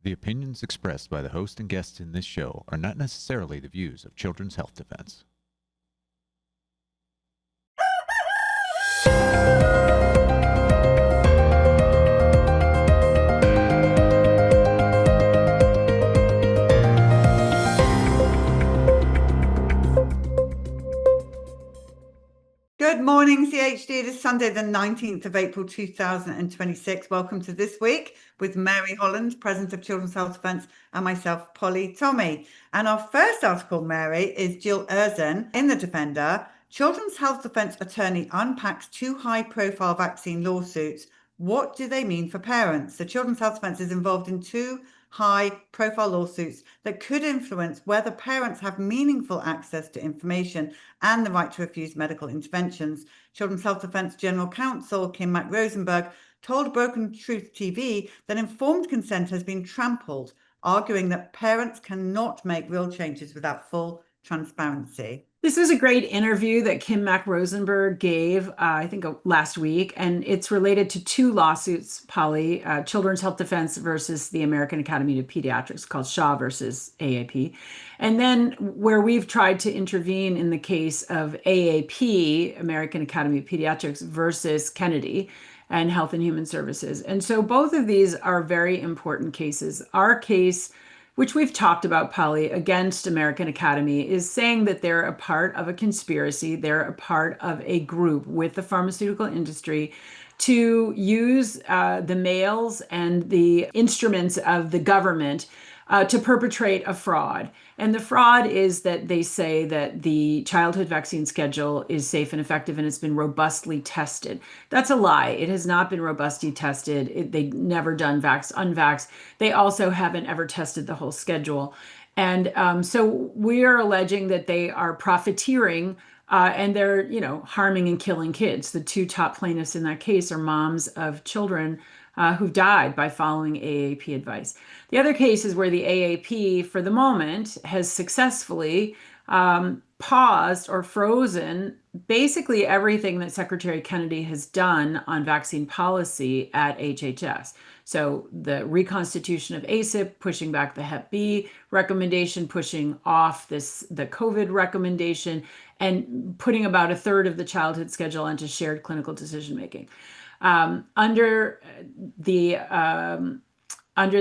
The opinions expressed by the host and guests in this show are not necessarily the views of Children's Health Defense. Good morning, CHD. It is Sunday, the 19th of April, 2026. Welcome to This Week with Mary Holland, President of Children's Health Defense, and myself, Polly Tommy. And our first article, Mary, is Jill Erzan in The Defender. Children's Health Defense attorney unpacks two high-profile vaccine lawsuits. What do they mean for parents? The Children's Health Defense is involved in two high-profile lawsuits that could influence whether parents have meaningful access to information and the right to refuse medical interventions. Children's Health Defense General Counsel Kim Mack-Rosenberg told Broken Truth TV that informed consent has been trampled, arguing that parents cannot make real changes without full transparency. This was a great interview that Kim Mack-Rosenberg gave, I think last week, and it's related to two lawsuits, Polly, Children's Health Defense versus the American Academy of Pediatrics, called Shaw versus AAP. And then where we've tried to intervene in the case of AAP, American Academy of Pediatrics, versus Kennedy and Health and Human Services. And so both of these are very important cases. Our case, which we've talked about, Polly, against American Academy, is saying that they're a part of a conspiracy. They're a part of a group with the pharmaceutical industry to use the mails and the instruments of the government to perpetrate a fraud. And the fraud is that they say that the childhood vaccine schedule is safe and effective and it's been robustly tested. That's a lie. It has not been robustly tested. They've never done unvax. They also haven't ever tested the whole schedule. And so we are alleging that they are profiteering and they're, harming and killing kids. The two top plaintiffs in that case are moms of children who've died by following AAP advice. The other case is where the AAP, for the moment, has successfully paused or frozen basically everything that Secretary Kennedy has done on vaccine policy at HHS. So the reconstitution of ACIP, pushing back the Hep B recommendation, pushing off the COVID recommendation, and putting about a third of the childhood schedule into shared clinical decision making. Under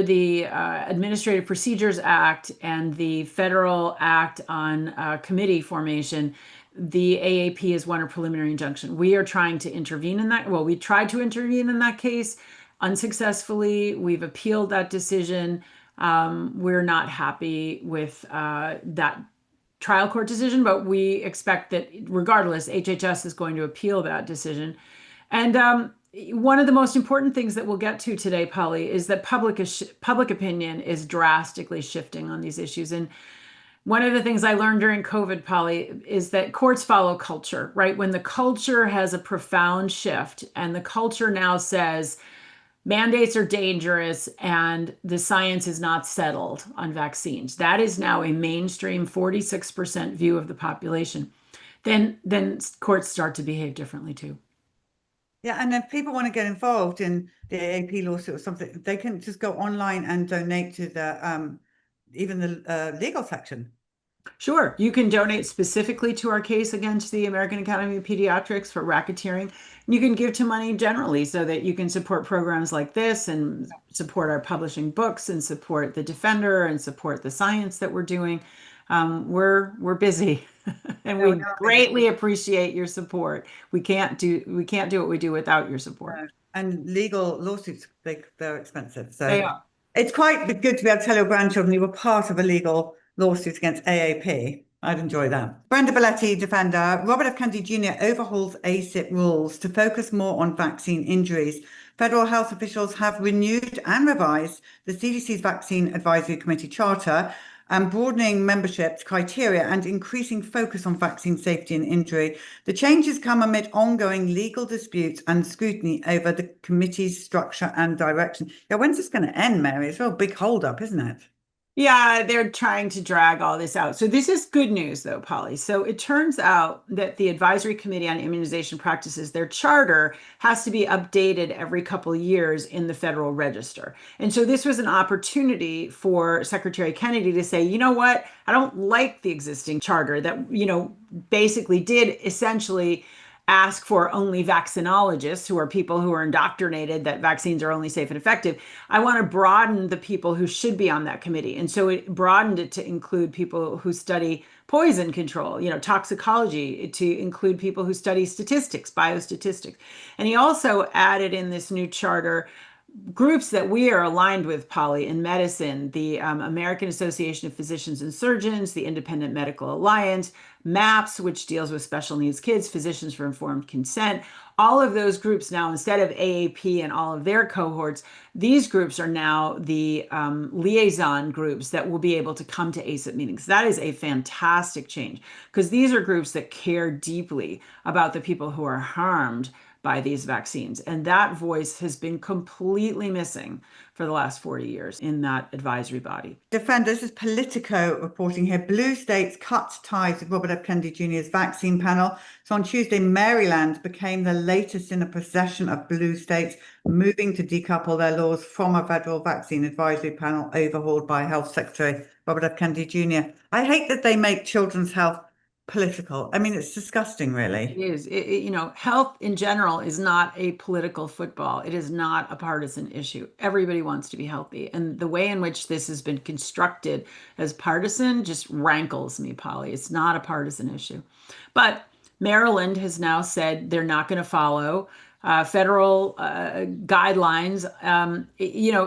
the Administrative Procedures Act and the Federal Act on Committee Formation, the AAP has won a preliminary injunction. We are trying to intervene in that. Well, we tried to intervene in that case unsuccessfully. We've appealed that decision. We're not happy with that trial court decision, but we expect that regardless, HHS is going to appeal that decision. And one of the most important things that we'll get to today, Polly, is that public opinion is drastically shifting on these issues. And one of the things I learned during COVID, Polly, is that courts follow culture, right? When the culture has a profound shift and the culture now says mandates are dangerous and the science is not settled on vaccines, that is now a mainstream 46% view of the population, then courts start to behave differently too. Yeah, and if people want to get involved in the AAP lawsuit or something, they can just go online and donate to the even the legal section. Sure. You can donate specifically to our case against the American Academy of Pediatrics for racketeering. And you can give to money generally so that you can support programs like this and support our publishing books and support the Defender and support the science that we're doing. We're busy and we greatly appreciate your support. We can't do what we do without your support. And legal lawsuits, they're expensive. So they are. It's quite good to be able to tell your grandchildren you were part of a legal lawsuit against AAP. I'd enjoy that. Brenda Belletti, Defender. Robert F. Kennedy Jr. overhauls ACIP rules to focus more on vaccine injuries. Federal health officials have renewed and revised the CDC's Vaccine Advisory Committee charter and broadening membership criteria and increasing focus on vaccine safety and injury. The changes come amid ongoing legal disputes and scrutiny over the committee's structure and direction. Yeah, when's this going to end, Mary? It's a real big hold-up, isn't it? Yeah, they're trying to drag all this out. So this is good news though, Polly. So it turns out that the Advisory Committee on Immunization Practices, their charter has to be updated every couple of years in the Federal Register. And so this was an opportunity for Secretary Kennedy to say, you know what? I don't like the existing charter that, basically did essentially ask for only vaccinologists, who are people who are indoctrinated that vaccines are only safe and effective. I want to broaden the people who should be on that committee. And so it broadened it to include people who study poison control, toxicology, to include people who study statistics, biostatistics. And he also added in this new charter groups that we are aligned with, Polly, in medicine: the American Association of Physicians and Surgeons, the Independent Medical Alliance, MAPS, which deals with special needs kids, Physicians for Informed Consent. All of those groups now, instead of AAP and all of their cohorts, these groups are now the liaison groups that will be able to come to ACIP meetings. That is a fantastic change, because these are groups that care deeply about the people who are harmed by these vaccines. And that voice has been completely missing for the last 40 years in that advisory body. This is Politico reporting here. Blue states cut ties with Robert F. Kennedy Jr.'s vaccine panel. So on Tuesday, Maryland became the latest in a procession of blue states moving to decouple their laws from a federal vaccine advisory panel overhauled by Health Secretary Robert F. Kennedy Jr. I hate that they make children's health political. I mean, it's disgusting, really. It is. Health in general is not a political football. It is not a partisan issue. Everybody wants to be healthy. And the way in which this has been constructed as partisan just rankles me, Polly. It's not a partisan issue. But Maryland has now said they're not going to follow federal guidelines.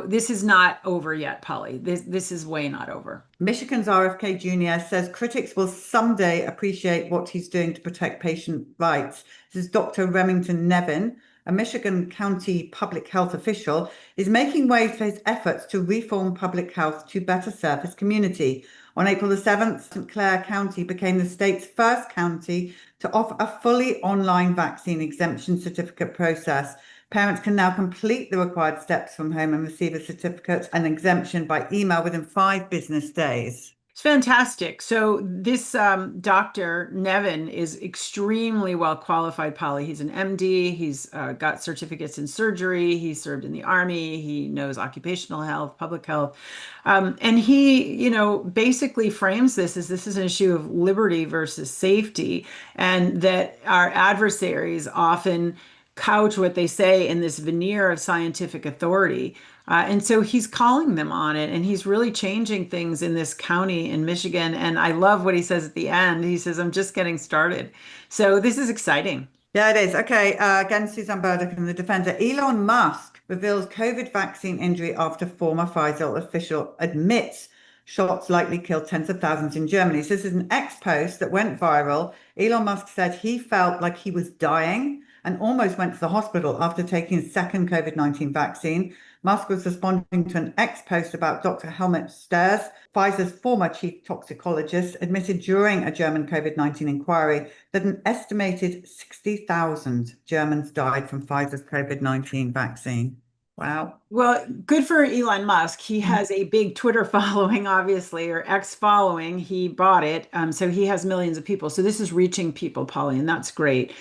This is not over yet, Polly. This is way not over. Michigan's RFK Jr. says critics will someday appreciate what he's doing to protect patient rights. This is Dr. Remington Nevin, a Michigan County public health official, is making waves for his efforts to reform public health to better serve his community. On April the 7th, St. Clair County became the state's first county to offer a fully online vaccine exemption certificate process. Parents can now complete the required steps from home and receive a certificate and exemption by email within 5 business days. It's fantastic. So this Dr. Nevin is extremely well qualified, Polly. He's an MD. He's got certificates in surgery. He served in the Army. He knows occupational health, public health. And he, basically frames this is an issue of liberty versus safety, and that our adversaries often couch what they say in this veneer of scientific authority. And so he's calling them on it, and he's really changing things in this county in Michigan. And I love what he says at the end. He says, I'm just getting started. So this is exciting. Yeah, it is. Okay, again, Suzanne Burdick and the Defender. Elon Musk reveals COVID vaccine injury after former Pfizer official admits shots likely killed tens of thousands in Germany. So this is an ex-post that went viral. Elon Musk said he felt like he was dying and almost went to the hospital after taking his second COVID-19 vaccine. Musk was responding to an ex-post about Dr. Helmut Sters, Pfizer's former chief toxicologist, admitted during a German COVID-19 inquiry that an estimated 60,000 Germans died from Pfizer's COVID-19 vaccine. Wow. Well, good for Elon Musk. He has a big Twitter following, obviously, or X following. He bought it. So he has millions of people. So this is reaching people, Polly, and that's great.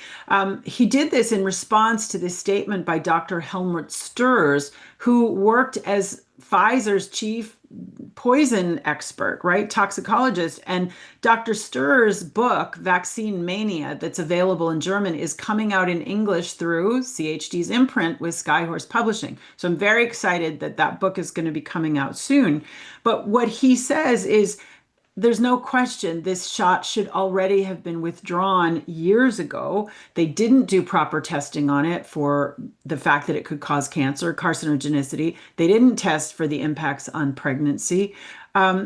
He did this in response to this statement by Dr. Helmut Sters, who worked as Pfizer's chief poison expert, right? Toxicologist. And Dr. Stur's book, Vaccine Mania, that's available in German, is coming out in English through CHD's imprint with Skyhorse Publishing. So I'm very excited that that book is going to be coming out soon. But what he says is, there's no question this shot should already have been withdrawn years ago. They didn't do proper testing on it for the fact that it could cause cancer, carcinogenicity. They didn't test for the impacts on pregnancy.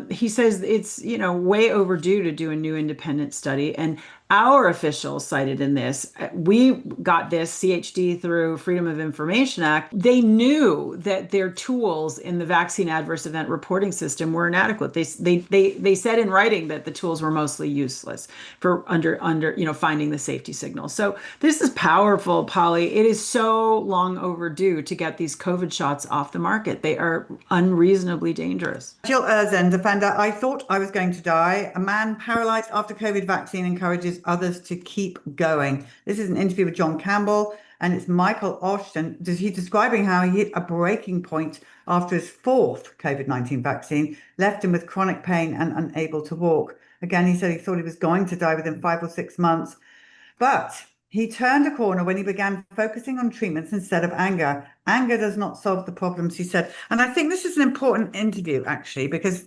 He says it's, way overdue to do a new independent study. And our officials cited in this, we got this CHD through Freedom of Information Act. They knew that their tools in the vaccine adverse event reporting system were inadequate. They said in writing that the tools were mostly useless for under finding the safety signal. So this is powerful, Polly. It is so long overdue to get these COVID shots off the market. They are unreasonably dangerous. Jill Erzin Then defender, I thought I was going to die. A man paralyzed after COVID vaccine encourages others to keep going. This is an interview with John Campbell, and it's Michael Osh, and he's describing how he hit a breaking point after his fourth COVID-19 vaccine, left him with chronic pain and unable to walk. Again, he said he thought he was going to die within 5 or 6 months, but he turned a corner when he began focusing on treatments instead of anger. Anger does not solve the problems, he said. And I think this is an important interview, actually, because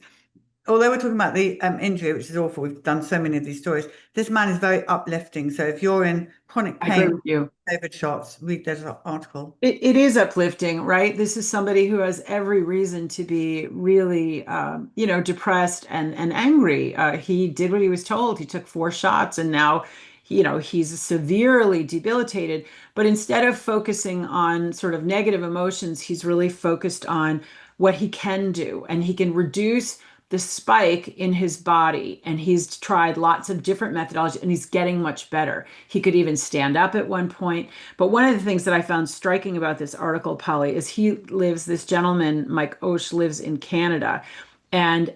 although we're talking about the injury, which is awful, we've done so many of these stories, this man is very uplifting. So if you're in chronic I agree pain, with you. COVID shots, read this article. It is uplifting, right? This is somebody who has every reason to be really, depressed and angry. He did what he was told. He took 4 shots, and now, he's severely debilitated. But instead of focusing on sort of negative emotions, he's really focused on what he can do, and he can reduce the spike in his body, and he's tried lots of different methodologies, and he's getting much better. He could even stand up at one point. But one of the things that I found striking about this article, Polly, is this gentleman, Mike Osh, lives in Canada. And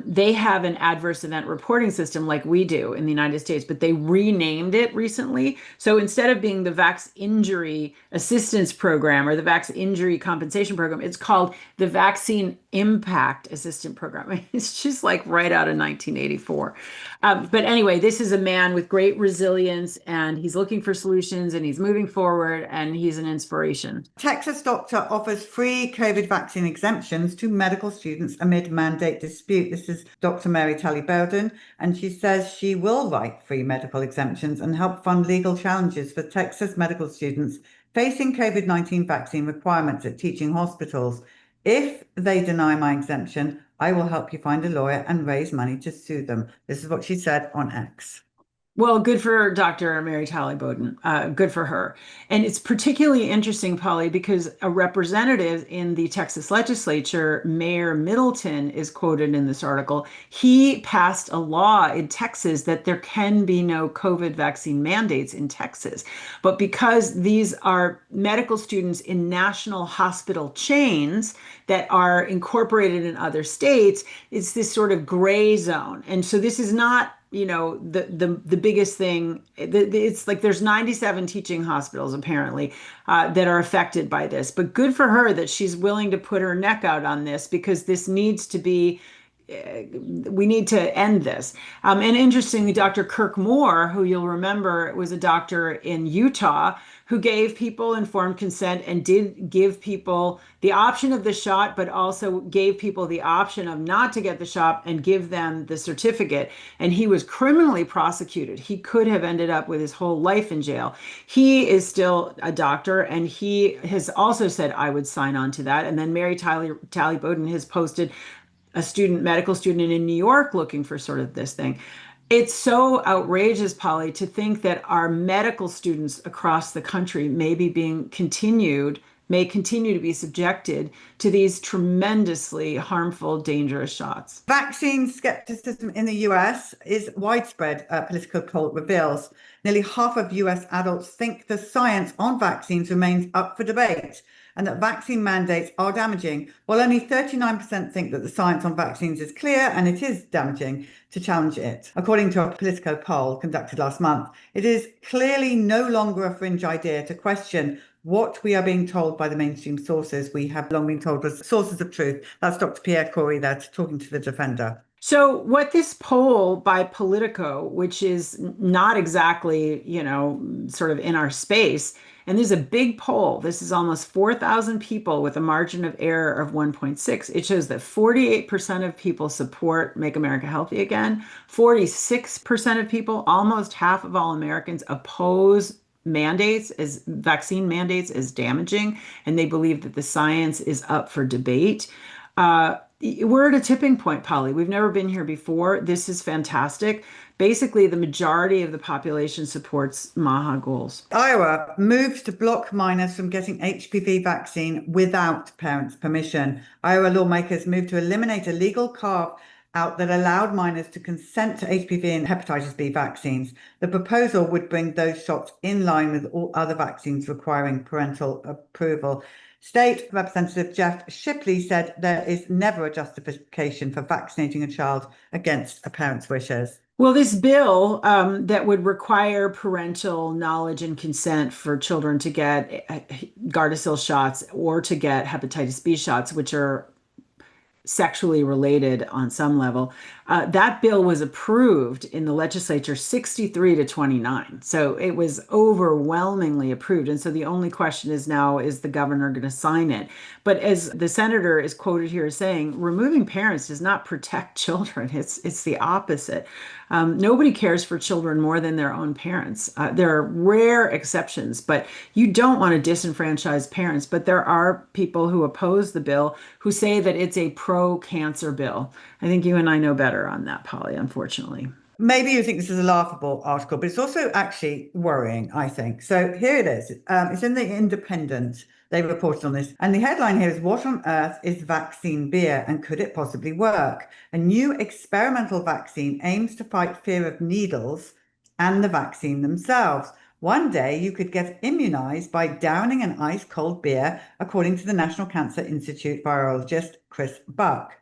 they have an adverse event reporting system like we do in the United States, but they renamed it recently. So instead of being the Vax Injury Assistance Program or the Vax Injury Compensation Program, it's called the Vaccine Impact Assistance Program. I mean, it's just like right out of 1984. But anyway, this is a man with great resilience, and he's looking for solutions, and he's moving forward, and he's an inspiration. Texas doctor offers free COVID vaccine exemptions to medical students amid mandate dispute. This is Dr. Mary Holland, and she says she will write free medical exemptions and help fund legal challenges for Texas medical students facing COVID-19 vaccine requirements at teaching hospitals. If they deny my exemption, I will help you find a lawyer and raise money to sue them. This is what she said on X. Well, good for Dr. Mary Holland. Good for her. And it's particularly interesting, Polly, because a representative in the Texas legislature, Mayor Middleton, is quoted in this article. He passed a law in Texas that there can be no COVID vaccine mandates in Texas. But because these are medical students in national hospital chains that are incorporated in other states, it's this sort of gray zone. And so this is not the biggest thing. It's like there's 97 teaching hospitals apparently that are affected by this, but good for her that she's willing to put her neck out on this, because this needs to be we need to end this. And interestingly, Dr. Kirk Moore, who you'll remember was a doctor in Utah, who gave people informed consent and did give people the option of the shot, but also gave people the option of not to get the shot and give them the certificate. And he was criminally prosecuted. He could have ended up with his whole life in jail. He is still a doctor, and he has also said, I would sign on to that. And then Mary Holland has posted a medical student in New York looking for sort of this thing. It's so outrageous, Polly, to think that our medical students across the country may continue to be subjected to these tremendously harmful, dangerous shots. Vaccine skepticism in the US is widespread, a political poll reveals. Nearly half of US adults think the science on vaccines remains up for debate, and that vaccine mandates are damaging, while only 39% think that the science on vaccines is clear and it is damaging to challenge it. According to a Politico poll conducted last month, it is clearly no longer a fringe idea to question what we are being told by the mainstream sources we have long been told was sources of truth. That's Dr. Pierre Corey there talking to the Defender. So what this poll by Politico, which is not exactly, sort of in our space, and there's a big poll. This is almost 4,000 people with a margin of error of 1.6. It shows that 48% of people support Make America Healthy Again. 46% of people, almost half of all Americans, oppose vaccine mandates as damaging, and they believe that the science is up for debate. We're at a tipping point, Polly. We've never been here before. This is fantastic. Basically, the majority of the population supports MAHA goals. Iowa moved to block minors from getting HPV vaccine without parents' permission. Iowa lawmakers moved to eliminate a legal carve-out that allowed minors to consent to HPV and hepatitis B vaccines. The proposal would bring those shots in line with all other vaccines requiring parental approval. State Representative Jeff Shipley said there is never a justification for vaccinating a child against a parent's wishes. Well, this bill that would require parental knowledge and consent for children to get Gardasil shots or to get hepatitis B shots, which are sexually related on some level, that bill was approved in the legislature 63 to 29. So it was overwhelmingly approved. And so the only question is now, is the governor going to sign it? But as the senator is quoted here saying, removing parents does not protect children. It's the opposite. Nobody cares for children more than their own parents. There are rare exceptions, but you don't want to disenfranchise parents. But there are people who oppose the bill who say that it's a pro-cancer bill. I think you and I know better on that, Polly, unfortunately. Maybe you think this is a laughable article, but it's also actually worrying, I think. So here it is. It's in the Independent. They reported on this. And the headline here is, what on earth is vaccine beer and could it possibly work? A new experimental vaccine aims to fight fear of needles and the vaccine themselves. One day you could get immunized by downing an ice cold beer, according to the National Cancer Institute virologist Chris Buck.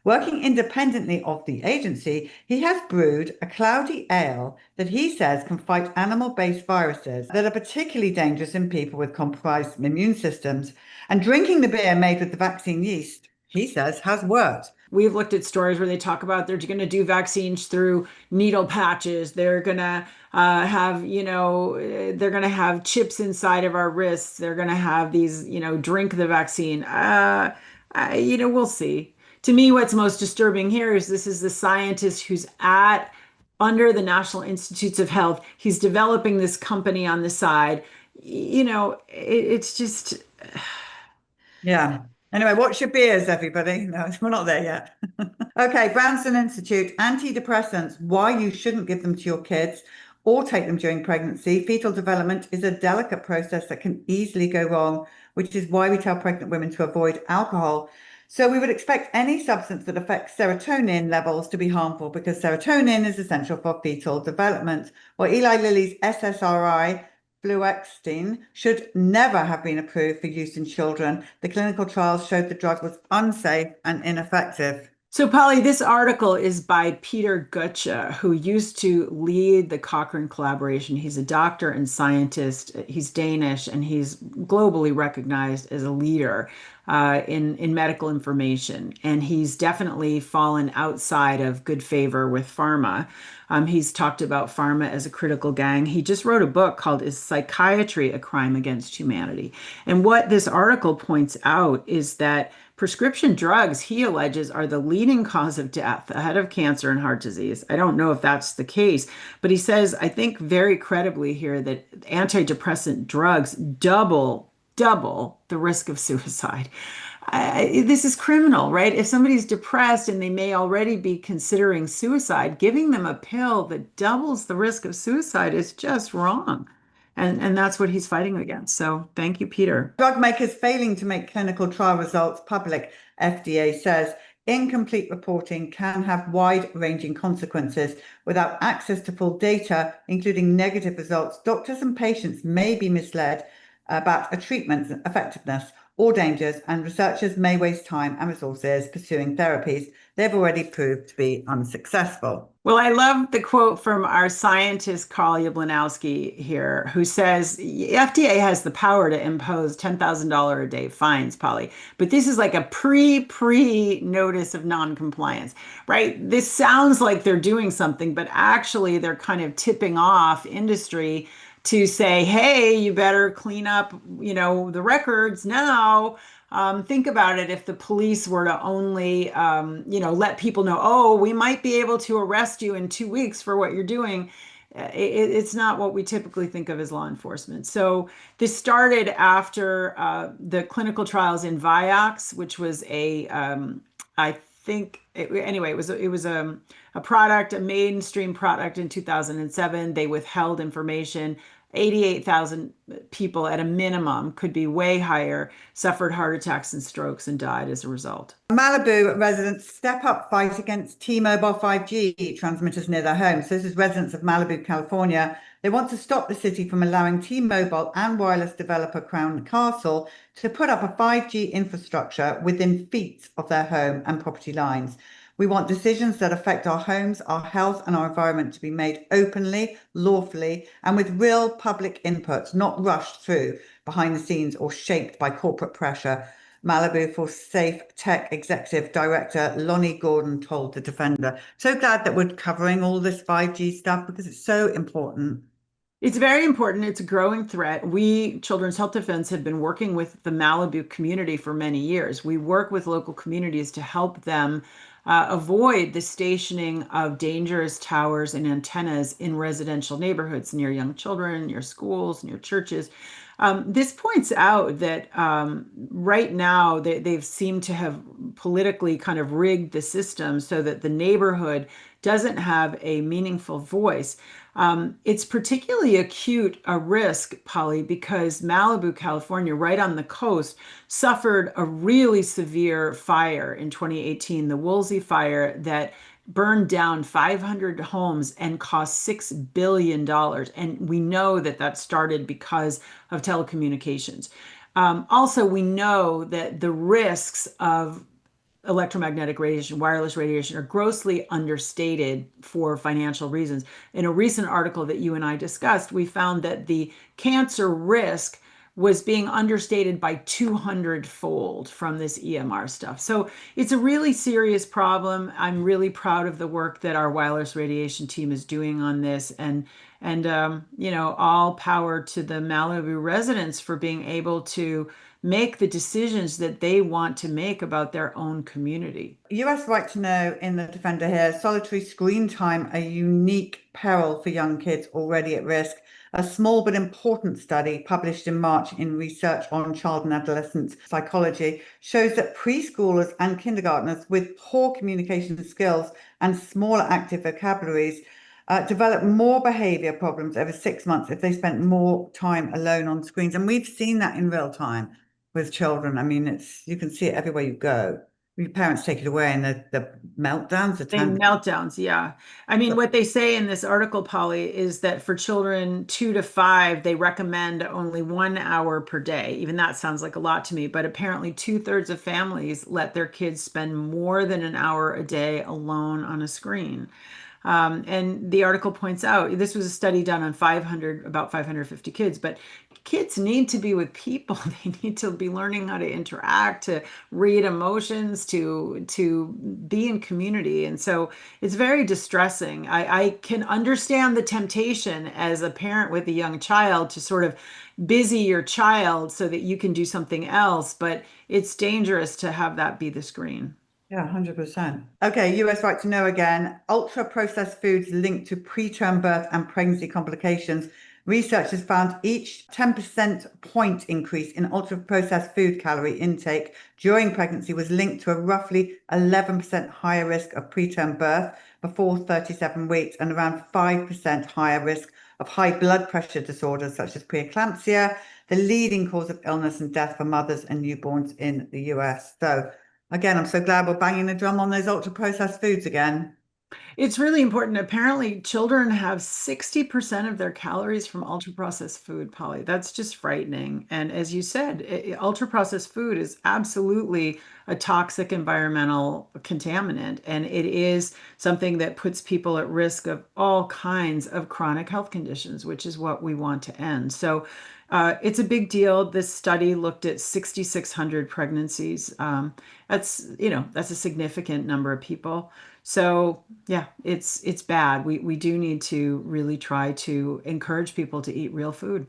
Working independently of the agency, he has brewed a cloudy ale that he says can fight animal-based viruses that are particularly dangerous in people with compromised immune systems. And drinking the beer made with the vaccine yeast, he says, has worked. We've looked at stories where they talk about they're going to do vaccines through needle patches. They're going to have, they're going to have chips inside of our wrists. They're going to have these, drink the vaccine. We'll see. To me, what's most disturbing here is this is the scientist who's under the National Institutes of Health. He's developing this company on the side. It's just. Yeah. Anyway, watch your beers, everybody. No, we're not there yet. Okay, Branson Institute, antidepressants, why you shouldn't give them to your kids or take them during pregnancy. Fetal development is a delicate process that can easily go wrong, which is why we tell pregnant women to avoid alcohol. So we would expect any substance that affects serotonin levels to be harmful because serotonin is essential for fetal development. Well, Eli Lilly's SSRI, fluoxetine, should never have been approved for use in children. The clinical trials showed the drug was unsafe and ineffective. So, Polly, this article is by Peter Gutcha, who used to lead the Cochrane collaboration. He's a doctor and scientist. He's Danish, and he's globally recognized as a leader in medical information. And he's definitely fallen outside of good favor with pharma. He's talked about pharma as a critical gang. He just wrote a book called Is Psychiatry a Crime Against Humanity? And what this article points out is that prescription drugs, he alleges, are the leading cause of death ahead of cancer and heart disease. I don't know if that's the case, but he says, I think very credibly here, that antidepressant drugs double the risk of suicide. This is criminal, right? If somebody's depressed and they may already be considering suicide, giving them a pill that doubles the risk of suicide is just wrong. And that's what he's fighting against. So thank you, Peter. Drug makers failing to make clinical trial results public, FDA says. Incomplete reporting can have wide-ranging consequences. Without access to full data, including negative results, doctors and patients may be misled about a treatment's effectiveness or dangers, and researchers may waste time and resources pursuing therapies they've already proved to be unsuccessful. Well, I love the quote from our scientist, Carl Yablonowski here, who says, FDA has the power to impose $10,000 a day fines, Polly, but this is like a pre-notice of noncompliance, right? This sounds like they're doing something, but actually they're kind of tipping off industry to say, hey, you better clean up, the records now. Think about it. If the police were to only, let people know, oh, we might be able to arrest you in 2 weeks for what you're doing. It's not what we typically think of as law enforcement. So this started after the clinical trials in Vioxx, which was it was a product, a mainstream product in 2007. They withheld information. 88,000 people at a minimum, could be way higher, suffered heart attacks and strokes and died as a result. Malibu residents step up fight against T-Mobile 5G transmitters near their homes. So this is residents of Malibu, California. They want to stop the city from allowing T-Mobile and wireless developer Crown Castle to put up a 5G infrastructure within feet of their home and property lines. We want decisions that affect our homes, our health, and our environment to be made openly, lawfully, and with real public input, not rushed through behind the scenes or shaped by corporate pressure. Malibu for Safe Tech Executive Director Lonnie Gordon told The Defender. So glad that we're covering all this 5G stuff because it's so important. It's very important. It's a growing threat. We, Children's Health Defense, have been working with the Malibu community for many years. We work with local communities to help them avoid the stationing of dangerous towers and antennas in residential neighborhoods near young children, near schools, near churches. This points out that right now they've seemed to have politically kind of rigged the system so that the neighborhood doesn't have a meaningful voice. It's particularly acute a risk, Polly, because Malibu, California, right on the coast, suffered a really severe fire in 2018, the Woolsey fire that burned down 500 homes and cost $6 billion. And we know that that started because of telecommunications. Also, we know that the risks of electromagnetic radiation, wireless radiation, are grossly understated for financial reasons. In a recent article that you and I discussed, we found that the cancer risk was being understated by 200-fold from this EMR stuff. So it's a really serious problem. I'm really proud of the work that our wireless radiation team is doing on this, and you know, all power to the Malibu residents for being able to make the decisions that they want to make about their own community. US Right to Know in The Defender here, solitary screen time, a unique peril for young kids already at risk. A small but important study published in March in Research on Child and Adolescent Psychology shows that preschoolers and kindergartners with poor communication skills and smaller active vocabularies develop more behavior problems over 6 months if they spent more time alone on screens. And we've seen that in real time with children. I mean, you can see it everywhere you go. Your parents take it away and the meltdowns, the tantrums. Meltdowns, yeah. I mean, what they say in this article, Polly, is that for children 2 to 5, they recommend only 1 hour per day. Even that sounds like a lot to me, but apparently 2/3 of families let their kids spend more than an hour a day alone on a screen. And the article points out, this was a study done on about 550 kids, but kids need to be with people. They need to be learning how to interact, to read emotions, to be in community. And so it's very distressing. I can understand the temptation as a parent with a young child to sort of busy your child so that you can do something else, but it's dangerous to have that be the screen. Yeah, 100%. Okay, US Right to Know again. Ultra-processed foods linked to preterm birth and pregnancy complications. Researchers found each 10% point increase in ultra-processed food calorie intake during pregnancy was linked to a roughly 11% higher risk of preterm birth before 37 weeks and around 5% higher risk of high blood pressure disorders such as preeclampsia, the leading cause of illness and death for mothers and newborns in the US. So again, I'm so glad we're banging the drum on those ultra-processed foods again. It's really important. Apparently, children have 60% of their calories from ultra-processed food, Polly. That's just frightening. And as you said, ultra-processed food is absolutely a toxic environmental contaminant, and it is something that puts people at risk of all kinds of chronic health conditions, which is what we want to end. So it's a big deal. This study looked at 6,600 pregnancies. That's a significant number of people. So yeah, it's bad. We do need to really try to encourage people to eat real food.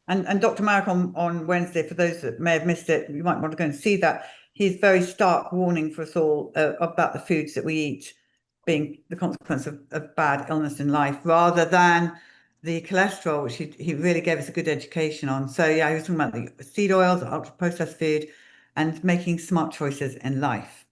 And Dr. Marek on Wednesday, for those that may have missed it, you might want to go and see that. He's very stark warning for us all about the foods that we eat being the consequence of bad illness in life, rather than the cholesterol, which he really gave us a good education on. So yeah, he was talking about the seed oils, ultra processed food, and making smart choices in life.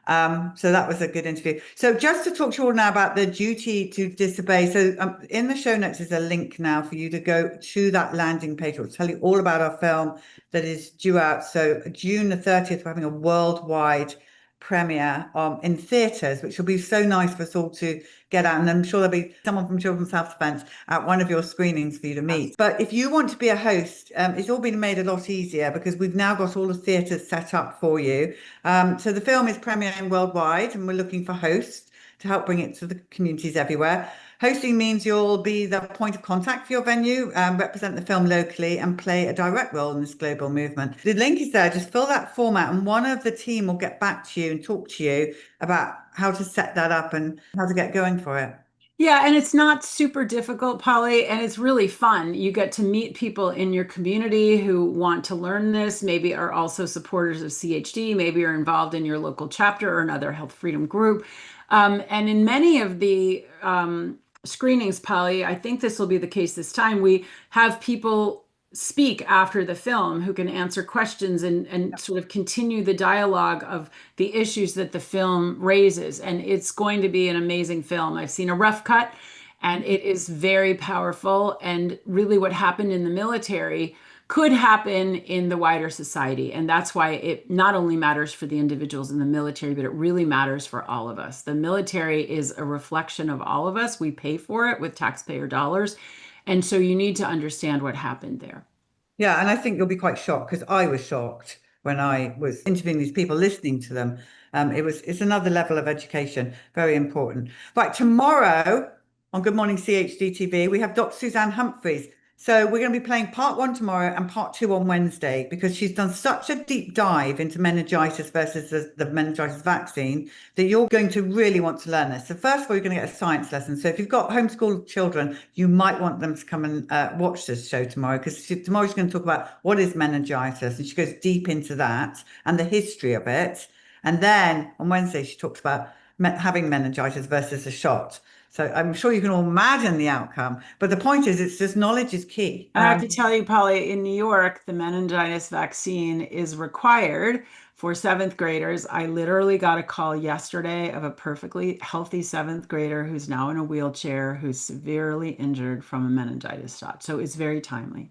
So that was a good interview. So just to talk to you all now about the duty to disobey. So in the show notes is a link now for you to go to that landing page. It'll tell you all about our film that is due out. So June the 30th, we're having a worldwide premiere in theatres, which will be so nice for us all to get out. And I'm sure there'll be someone from Children's Health Defence at one of your screenings for you to meet. But if you want to be a host, it's all been made a lot easier because we've now got all the theatres set up for you. So the film is premiering worldwide, and we're looking for hosts to help bring it to the communities everywhere. Hosting means you'll be the point of contact for your venue, represent the film locally, and play a direct role in this global movement. The link is there. Just fill that form out, and one of the team will get back to you and talk to you about how to set that up and how to get going for it. Yeah, and it's not super difficult, Polly, and it's really fun. You get to meet people in your community who want to learn this, maybe are also supporters of CHD, maybe are involved in your local chapter or another health freedom group. And in many of the screenings, Polly, I think this will be the case this time, we have people speak after the film who can answer questions and sort of continue the dialogue of the issues that the film raises. And it's going to be an amazing film. I've seen a rough cut, and it is very powerful. And really what happened in the military could happen in the wider society. And that's why it not only matters for the individuals in the military, but it really matters for all of us. The military is a reflection of all of us. We pay for it with taxpayer dollars. And so you need to understand what happened there. Yeah, and I think you'll be quite shocked because I was shocked when I was interviewing these people, listening to them. It's another level of education, very important. Right, tomorrow on Good Morning CHD TV, we have Dr. Suzanne Humphreys. So we're going to be playing part 1 tomorrow and part 2 on Wednesday because she's done such a deep dive into meningitis versus the meningitis vaccine that you're going to really want to learn this. So first of all, you're going to get a science lesson. So if you've got homeschooled children, you might want them to come and watch this show tomorrow because tomorrow she's going to talk about what is meningitis, and she goes deep into that and the history of it. And then on Wednesday, she talks about having meningitis versus a shot. So I'm sure you can all imagine the outcome. But the point is, it's just knowledge is key. I have to tell you, Polly, in New York, the meningitis vaccine is required for 7th graders. I literally got a call yesterday of a perfectly healthy 7th grader who's now in a wheelchair, who's severely injured from a meningitis shot. So it's very timely.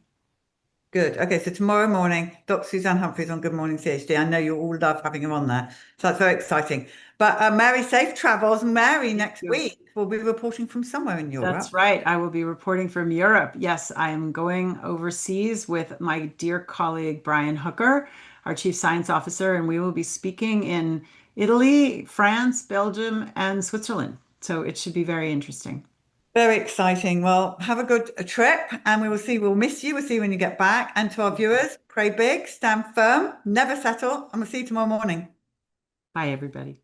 Good. Okay, so tomorrow morning, Dr. Suzanne Humphreys on Good Morning CHD. I know you all love having her on there. So that's very exciting. But Mary, safe travels. Mary, next week will be reporting from somewhere in Europe. That's right. I will be reporting from Europe. Yes, I am going overseas with my dear colleague, Brian Hooker, our Chief Science Officer, and we will be speaking in Italy, France, Belgium, and Switzerland. So it should be very interesting. Very exciting. Well, have a good trip, and we will see. We'll miss you. We'll see you when you get back. And to our viewers, pray big, stand firm, never settle, and we'll see you tomorrow morning. Bye, everybody.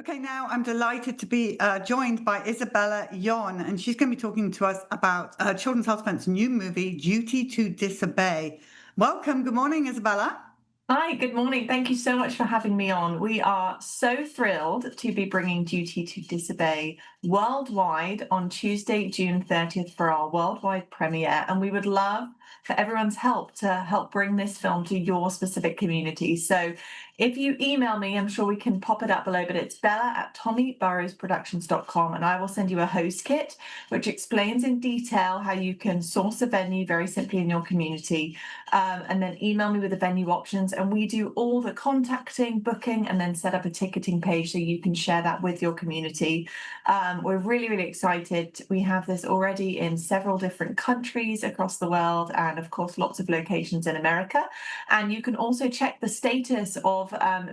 Okay, now I'm delighted to be joined by Isabella Yon, and she's going to be talking to us about Children's Health Defence's new movie, Duty to Disobey. Welcome. Good morning, Isabella. Hi, good morning. Thank you so much for having me on. We are so thrilled to be bringing Duty to Disobey worldwide on Tuesday, June 30th for our worldwide premiere. And we would love for everyone's help to help bring this film to your specific community. So if you email me, I'm sure we can pop it up below, but it's bella@tommyburrowsproductions.com, and I will send you a host kit, which explains in detail how you can source a venue very simply in your community, and then email me with the venue options, and we do all the contacting, booking, and then set up a ticketing page so you can share that with your community. We're really, really excited. We have this already in several different countries across the world, and of course, lots of locations in America. And you can also check the status of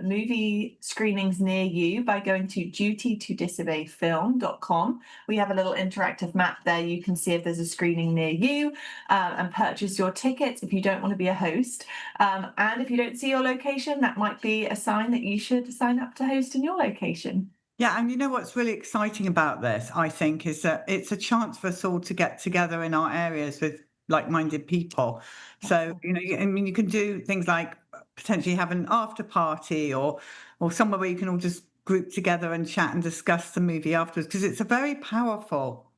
movie screenings near you by going to dutytodisobeyfilm.com. We have a little interactive map there. You can see if there's a screening near you and purchase your tickets if you don't want to be a host. And if you don't see your location, that might be a sign that you should sign up to host in your location. Yeah, and you know what's really exciting about this, I think, is that it's a chance for us all to get together in our areas with like-minded people. So, you know, I mean, you can do things like potentially have an after party or somewhere where you can all just group together and chat and discuss the movie afterwards, because it's a very powerful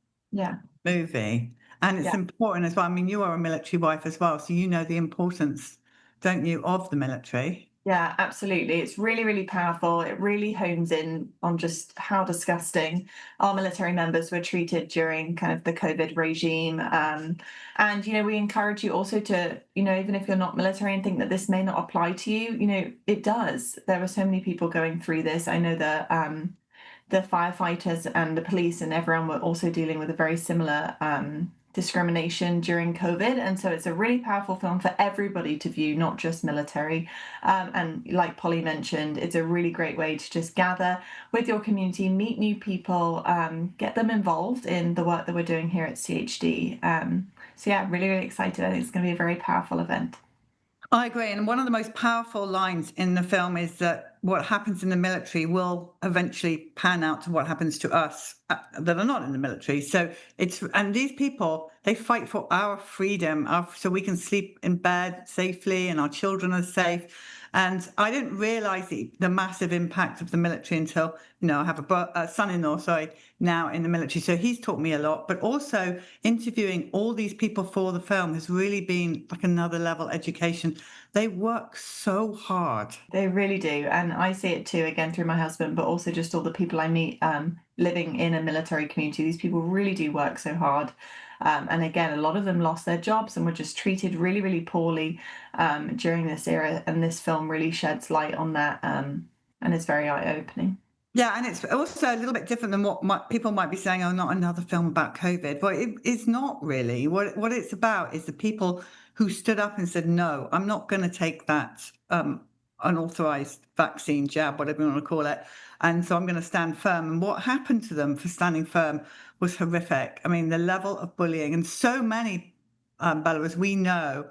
movie, and it's important as well. I mean, you are a military wife as well, so you know the importance, don't you, of the military? Yeah, absolutely. It's really, really powerful. It really hones in on just how disgusting our military members were treated during kind of the COVID regime. And, we encourage you also to, even if you're not military and think that this may not apply to you, it does. There are so many people going through this. I know that the firefighters and the police and everyone were also dealing with a very similar discrimination during COVID. And so it's a really powerful film for everybody to view, not just military. And like Polly mentioned, it's a really great way to just gather with your community, meet new people, get them involved in the work that we're doing here at CHD. So yeah, really, really excited. I think it's going to be a very powerful event. I agree. And one of the most powerful lines in the film is that what happens in the military will eventually pan out to what happens to us that are not in the military. So and these people, they fight for our freedom, so we can sleep in bed safely and our children are safe. And I didn't realize the massive impact of the military until, I have a son-in-law, now in the military. So he's taught me a lot, but also interviewing all these people for the film has really been like another level education. They work so hard. They really do. And I see it too, again, through my husband, but also just all the people I meet living in a military community. These people really do work so hard. And again, a lot of them lost their jobs and were just treated really, really poorly during this era. And this film really sheds light on that and is very eye-opening. Yeah, and it's also a little bit different than what people might be saying, oh, not another film about COVID. Well, it's not really. What it's about is the people who stood up and said, no, I'm not going to take that unauthorized vaccine jab, whatever you want to call it. And so I'm going to stand firm. And what happened to them for standing firm was horrific. I mean, the level of bullying, and so many Belarus we know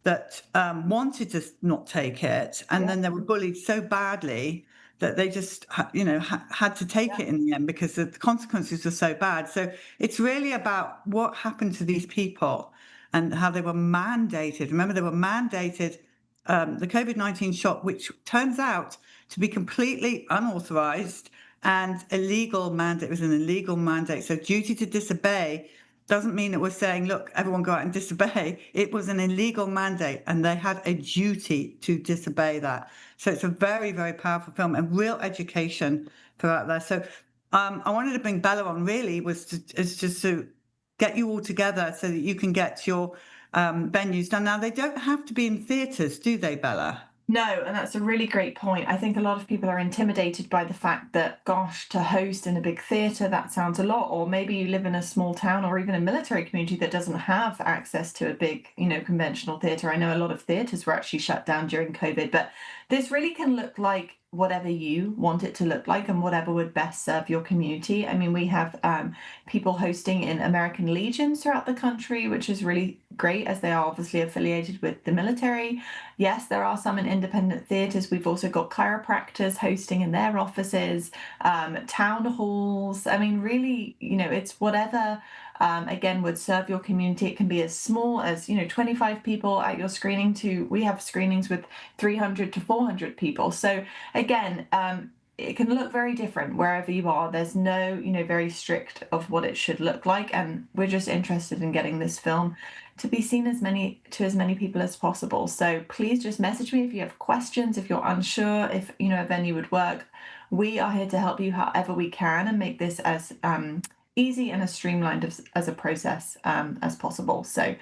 that wanted to not take it, and then they were bullied so badly that they just, had to take it in the end because the consequences were so bad. So it's really about what happened to these people and how they were mandated. Remember, they were mandated the COVID-19 shot, which turns out to be completely unauthorized and illegal mandate. It was an illegal mandate. So duty to disobey doesn't mean that we're saying, look, everyone go out and disobey. It was an illegal mandate and they had a duty to disobey that. So it's a very, very powerful film and real education for out there. So I wanted to bring Bella on really is just to get you all together so that you can get your venues done. Now, they don't have to be in theatres, do they, Bella? No, and that's a really great point. I think a lot of people are intimidated by the fact that, gosh, to host in a big theatre, that sounds a lot. Or maybe you live in a small town or even a military community that doesn't have access to a big, conventional theatre. I know a lot of theatres were actually shut down during COVID, but this really can look like whatever you want it to look like and whatever would best serve your community. I mean, we have people hosting in American legions throughout the country, which is really great as they are obviously affiliated with the military. Yes, there are some in independent theatres. We've also got chiropractors hosting in their offices, town halls. I mean, really, it's whatever again would serve your community. It can be as small as 25 people at your screening to we have screenings with 300 to 400 people. So again, it can look very different wherever you are. There's no very strict of what it should look like, and we're just interested in getting this film to be seen as many people as possible. So please just message me if you have questions, if you're unsure if a venue would work. We are here to help you however we can and make this as easy and as streamlined as a process as possible. So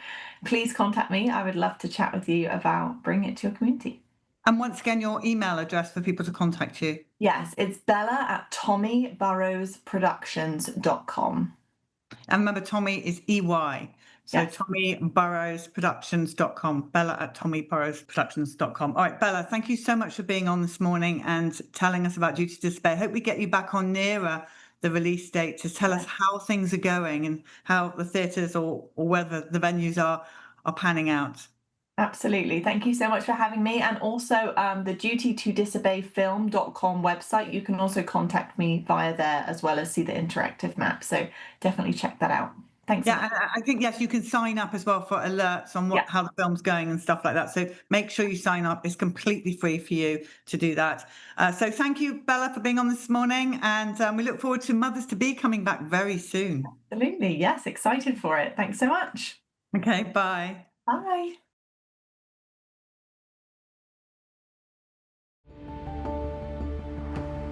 please contact me. I would love to chat with you about bringing it to your community. And once again, your email address for people to contact you. Yes, it's bella@tommyburrowsproductions.com. And remember, Tommy is EY. So Yes. tommyburrowsproductions.com, bella@tommyburrowsproductions.com. All right, Bella, thank you so much for being on this morning and telling us about Duty to Disobey. I hope we get you back on nearer the release date to tell us how things are going and how the theatres or whether the venues are panning out. Absolutely. Thank you so much for having me. And also the dutytodisobeyfilm.com website, you can also contact me via there as well as see the interactive map. So definitely check that out. Thanks. Yeah, and I think, yes, you can sign up as well for alerts on how the film's going and stuff like that. So make sure you sign up. It's completely free for you to do that. So thank you, Bella, for being on this morning. And we look forward to Mothers-to-Be coming back very soon. Absolutely. Yes, excited for it. Thanks so much. Okay, bye. Bye.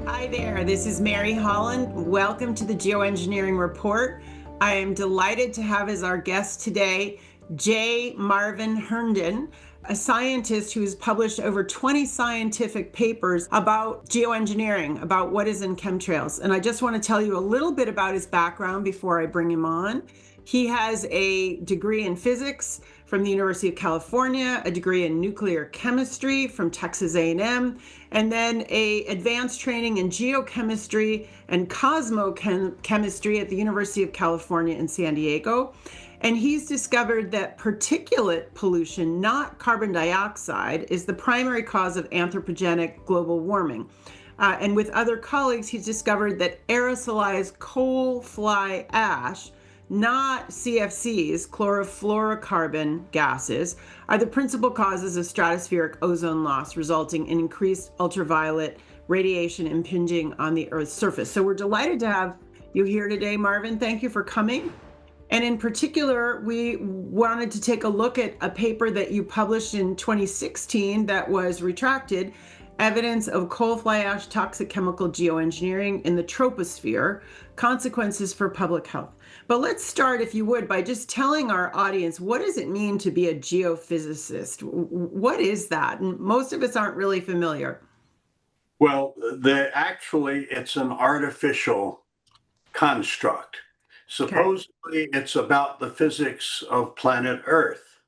Hi there, this is Mary Holland. Welcome to the Geoengineering Report. I am delighted to have as our guest today Marvin Herndon, a scientist who has published over 20 scientific papers about geoengineering, about what is in chemtrails. And I just want to tell you a little bit about his background before I bring him on. He has a degree in physics from the University of California, a degree in nuclear chemistry from Texas A&M, and then an advanced training in geochemistry and cosmochemistry at the University of California in San Diego. And he's discovered that particulate pollution, not carbon dioxide, is the primary cause of anthropogenic global warming. And with other colleagues, he's discovered that aerosolized coal fly ash, not CFCs, chlorofluorocarbon gases, are the principal causes of stratospheric ozone loss, resulting in increased ultraviolet radiation impinging on the Earth's surface. So we're delighted to have you here today, Marvin. Thank you for coming. And in particular, we wanted to take a look at a paper that you published in 2016 that was retracted, Evidence of Coal Fly Ash Toxic Chemical Geoengineering in the Troposphere, Consequences for Public Health. But let's start, if you would, by just telling our audience, what does it mean to be a geophysicist? What is that? And most of us aren't really familiar. Well, it's an artificial construct. Supposedly, it's about the physics of planet Earth.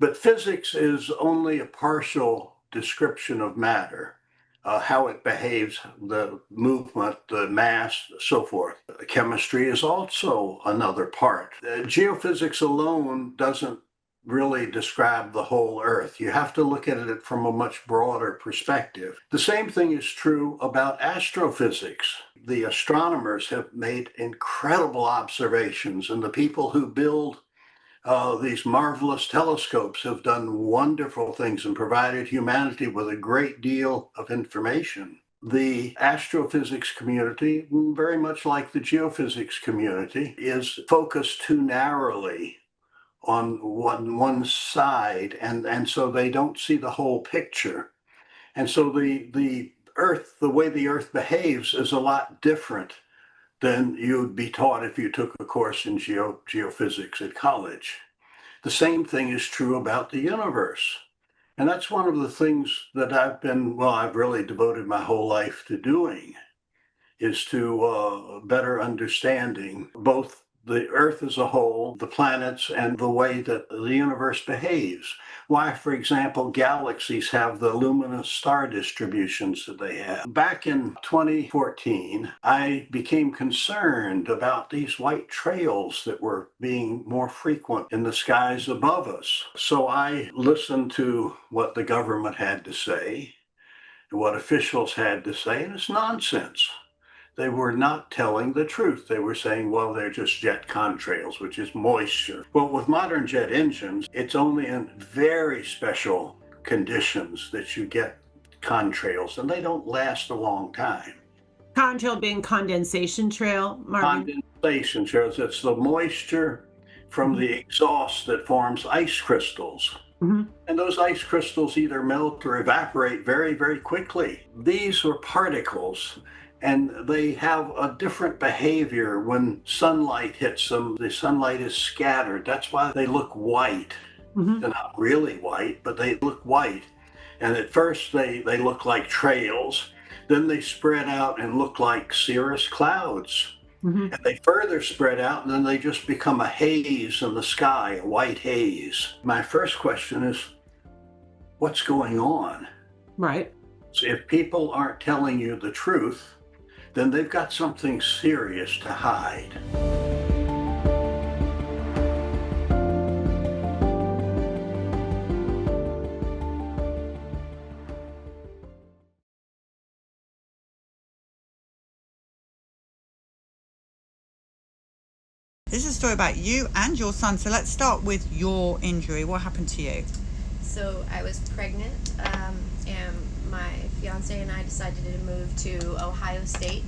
But physics is only a partial description of matter, how it behaves, the movement, the mass, so forth. Chemistry is also another part. Geophysics alone doesn't really describe the whole Earth. You have to look at it from a much broader perspective. The same thing is true about astrophysics. The astronomers have made incredible observations, and the people who build these marvelous telescopes have done wonderful things and provided humanity with a great deal of information. The astrophysics community, very much like the geophysics community, is focused too narrowly on one side, and so they don't see the whole picture. And so the Earth, the way the Earth behaves, is a lot different than you'd be taught if you took a course in geophysics at college. The same thing is true about the universe. And that's one of the things that I've really devoted my whole life to doing, is to better understanding both the Earth as a whole, the planets, and the way that the universe behaves. Why, for example, galaxies have the luminous star distributions that they have. Back in 2014, I became concerned about these white trails that were being more frequent in the skies above us. So I listened to what the government had to say, what officials had to say, and it's nonsense. They were not telling the truth. They were saying, well, they're just jet contrails, which is moisture. Well, with modern jet engines, it's only in very special conditions that you get contrails, and they don't last a long time. Contrail being condensation trail, Marvin? Condensation trails, it's the moisture from the exhaust that forms ice crystals. Mm-hmm. And those ice crystals either melt or evaporate very, very quickly. These are particles, and they have a different behavior when sunlight hits them. The sunlight is scattered. That's why they look white. Mm-hmm. They're not really white, but they look white. And at first they look like trails. Then they spread out and look like cirrus clouds. Mm-hmm. And they further spread out, and then they just become a haze in the sky, a white haze. My first question is, what's going on? Right. So if people aren't telling you the truth, then they've got something serious to hide. This is a story about you and your son. So let's start with your injury. What happened to you? So I was pregnant, and my fiance and I decided to move to Ohio State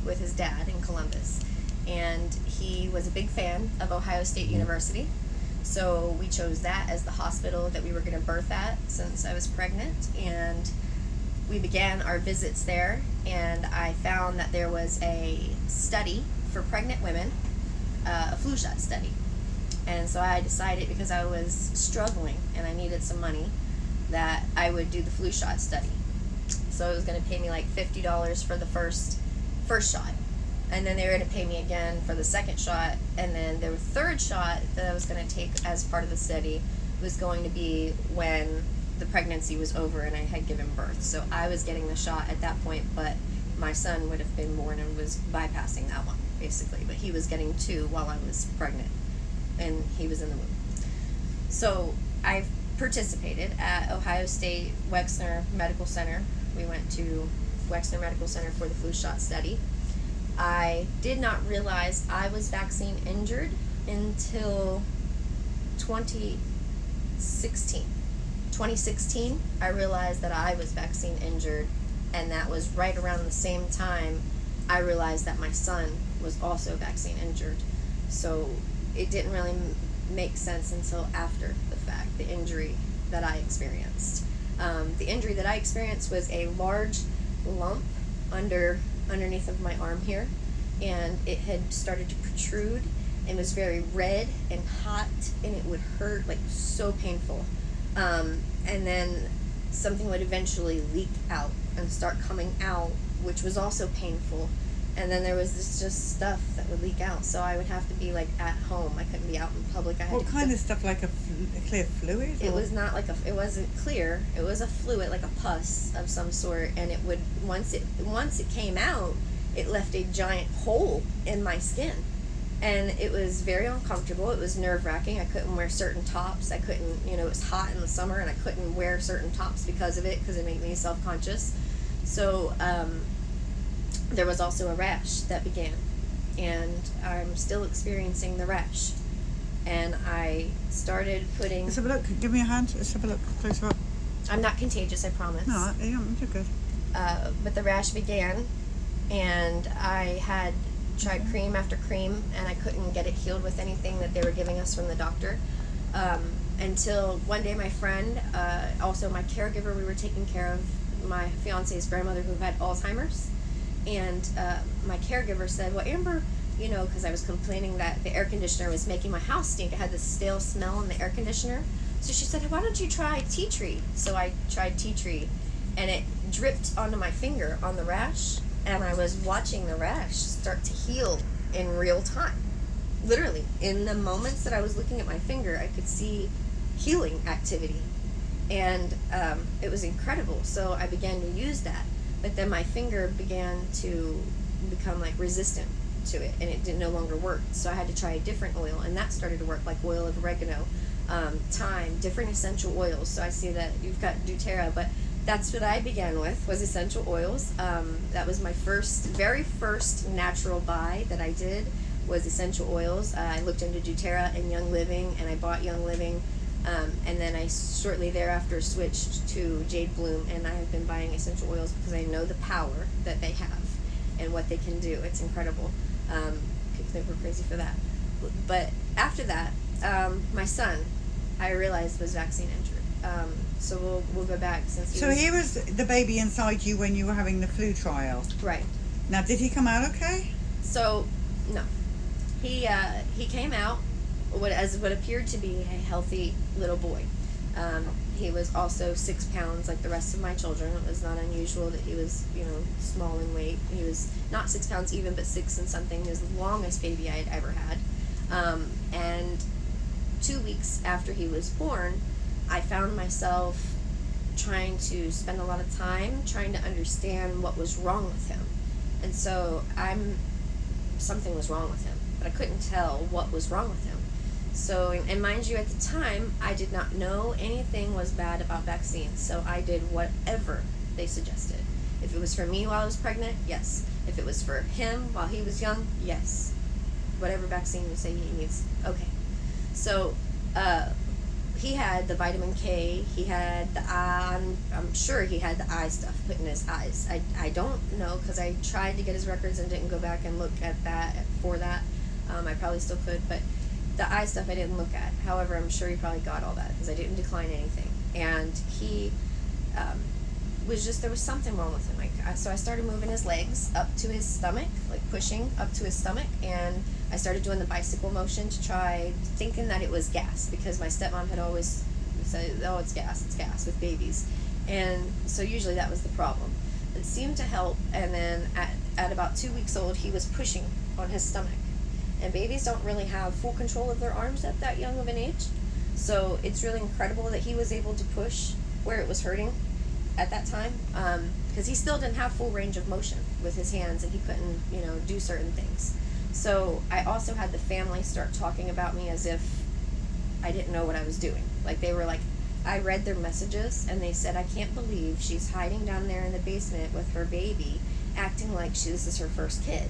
with his dad in Columbus. And he was a big fan of Ohio State University. So we chose that as the hospital that we were going to birth at since I was pregnant. And we began our visits there, and I found that there was a study for pregnant women, a flu shot study. And so I decided, because I was struggling and I needed some money, that I would do the flu shot study. So it was going to pay me like $50 for the first shot, and then they were going to pay me again for the second shot, and then the third shot that I was going to take as part of the study was going to be when the pregnancy was over and I had given birth. So I was getting the shot at that point, but my son would have been born and was bypassing that one, basically. But he was getting 2 while I was pregnant, and he was in the womb. So I participated at Ohio State Wexner Medical Center. We went to Wexner Medical Center for the flu shot study. I did not realize I was vaccine injured until 2016. 2016, I realized that I was vaccine injured, and that was right around the same time I realized that my son was also vaccine injured. So it didn't really make sense until after the fact, the injury that I experienced. The injury that I experienced was a large lump underneath of my arm here, and it had started to protrude and was very red and hot, and it would hurt, like so painful. And then something would eventually leak out and start coming out, which was also painful. And then there was this just stuff that would leak out, so I would have to be like at home. I couldn't be out in public. What kind of stuff, like a clear fluid? It was not like it wasn't clear. It was a fluid, like a pus of some sort, and it would once it came out, it left a giant hole in my skin, and it was very uncomfortable. It was nerve-wracking. I couldn't wear certain tops. I couldn't, it was hot in the summer, and I couldn't wear certain tops because of it, because it made me self-conscious. So there was also a rash that began, and I'm still experiencing the rash. And I started putting... Let's have a look. Give me a hand. Let's have a look closer up. I'm not contagious, I promise. No, you're good. But the rash began, and I had tried cream after cream, and I couldn't get it healed with anything that they were giving us from the doctor. Until one day my friend, also my caregiver, we were taking care of my fiance's grandmother who had Alzheimer's. And my caregiver said, well, Amber, because I was complaining that the air conditioner was making my house stink. It had this stale smell in the air conditioner. So she said, why don't you try tea tree? So I tried tea tree, and it dripped onto my finger on the rash, and I was watching the rash start to heal in real time. Literally, in the moments that I was looking at my finger, I could see healing activity. And it was incredible. So I began to use that. But then my finger began to become like resistant to it, and it no longer work. So I had to try a different oil, and that started to work, like oil of oregano, thyme, different essential oils. So I see that you've got doTERRA, but that's what I began with, was essential oils. That was my very first natural buy that I did, was essential oils. I looked into doTERRA and Young Living, and I bought Young Living. And then I shortly thereafter switched to Jade Bloom, and I have been buying essential oils because I know the power that they have and what they can do. It's incredible. People think we're crazy for that. But after that, my son, I realized, was vaccine injured. So we'll go back since he was the baby inside you when you were having the flu trial. Right. Now, did he come out okay? So, no. He came out as what appeared to be a healthy little boy. He was also 6 pounds like the rest of my children. It was not unusual that he was, small in weight. He was not 6 pounds even, but 6 and something. He was the longest baby I had ever had. And 2 weeks after he was born, I found myself trying to spend a lot of time trying to understand what was wrong with him. And so something was wrong with him, but I couldn't tell what was wrong with him. So, and mind you, at the time, I did not know anything was bad about vaccines, so I did whatever they suggested. If it was for me while I was pregnant, yes. If it was for him while he was young, yes. Whatever vaccine you say he needs, okay. So, he had the vitamin K, he had the eye, I'm sure he had the eye stuff put in his eyes. I don't know, because I tried to get his records and didn't go back and look at that for that. I probably still could, but the eye stuff I didn't look at. However, I'm sure he probably got all that because I didn't decline anything. And he was just, there was something wrong with him. So I started moving his legs up to his stomach, like pushing up to his stomach, and I started doing the bicycle motion to try, thinking that it was gas, because my stepmom had always said, oh, it's gas with babies. And so usually that was the problem. It seemed to help, and then at about 2 weeks old, he was pushing on his stomach. And babies don't really have full control of their arms at that young of an age. So it's really incredible that he was able to push where it was hurting at that time, because he still didn't have full range of motion with his hands, and he couldn't, do certain things. So I also had the family start talking about me as if I didn't know what I was doing. Like, they were like, I read their messages, and they said, I can't believe she's hiding down there in the basement with her baby, acting like this is her first kid.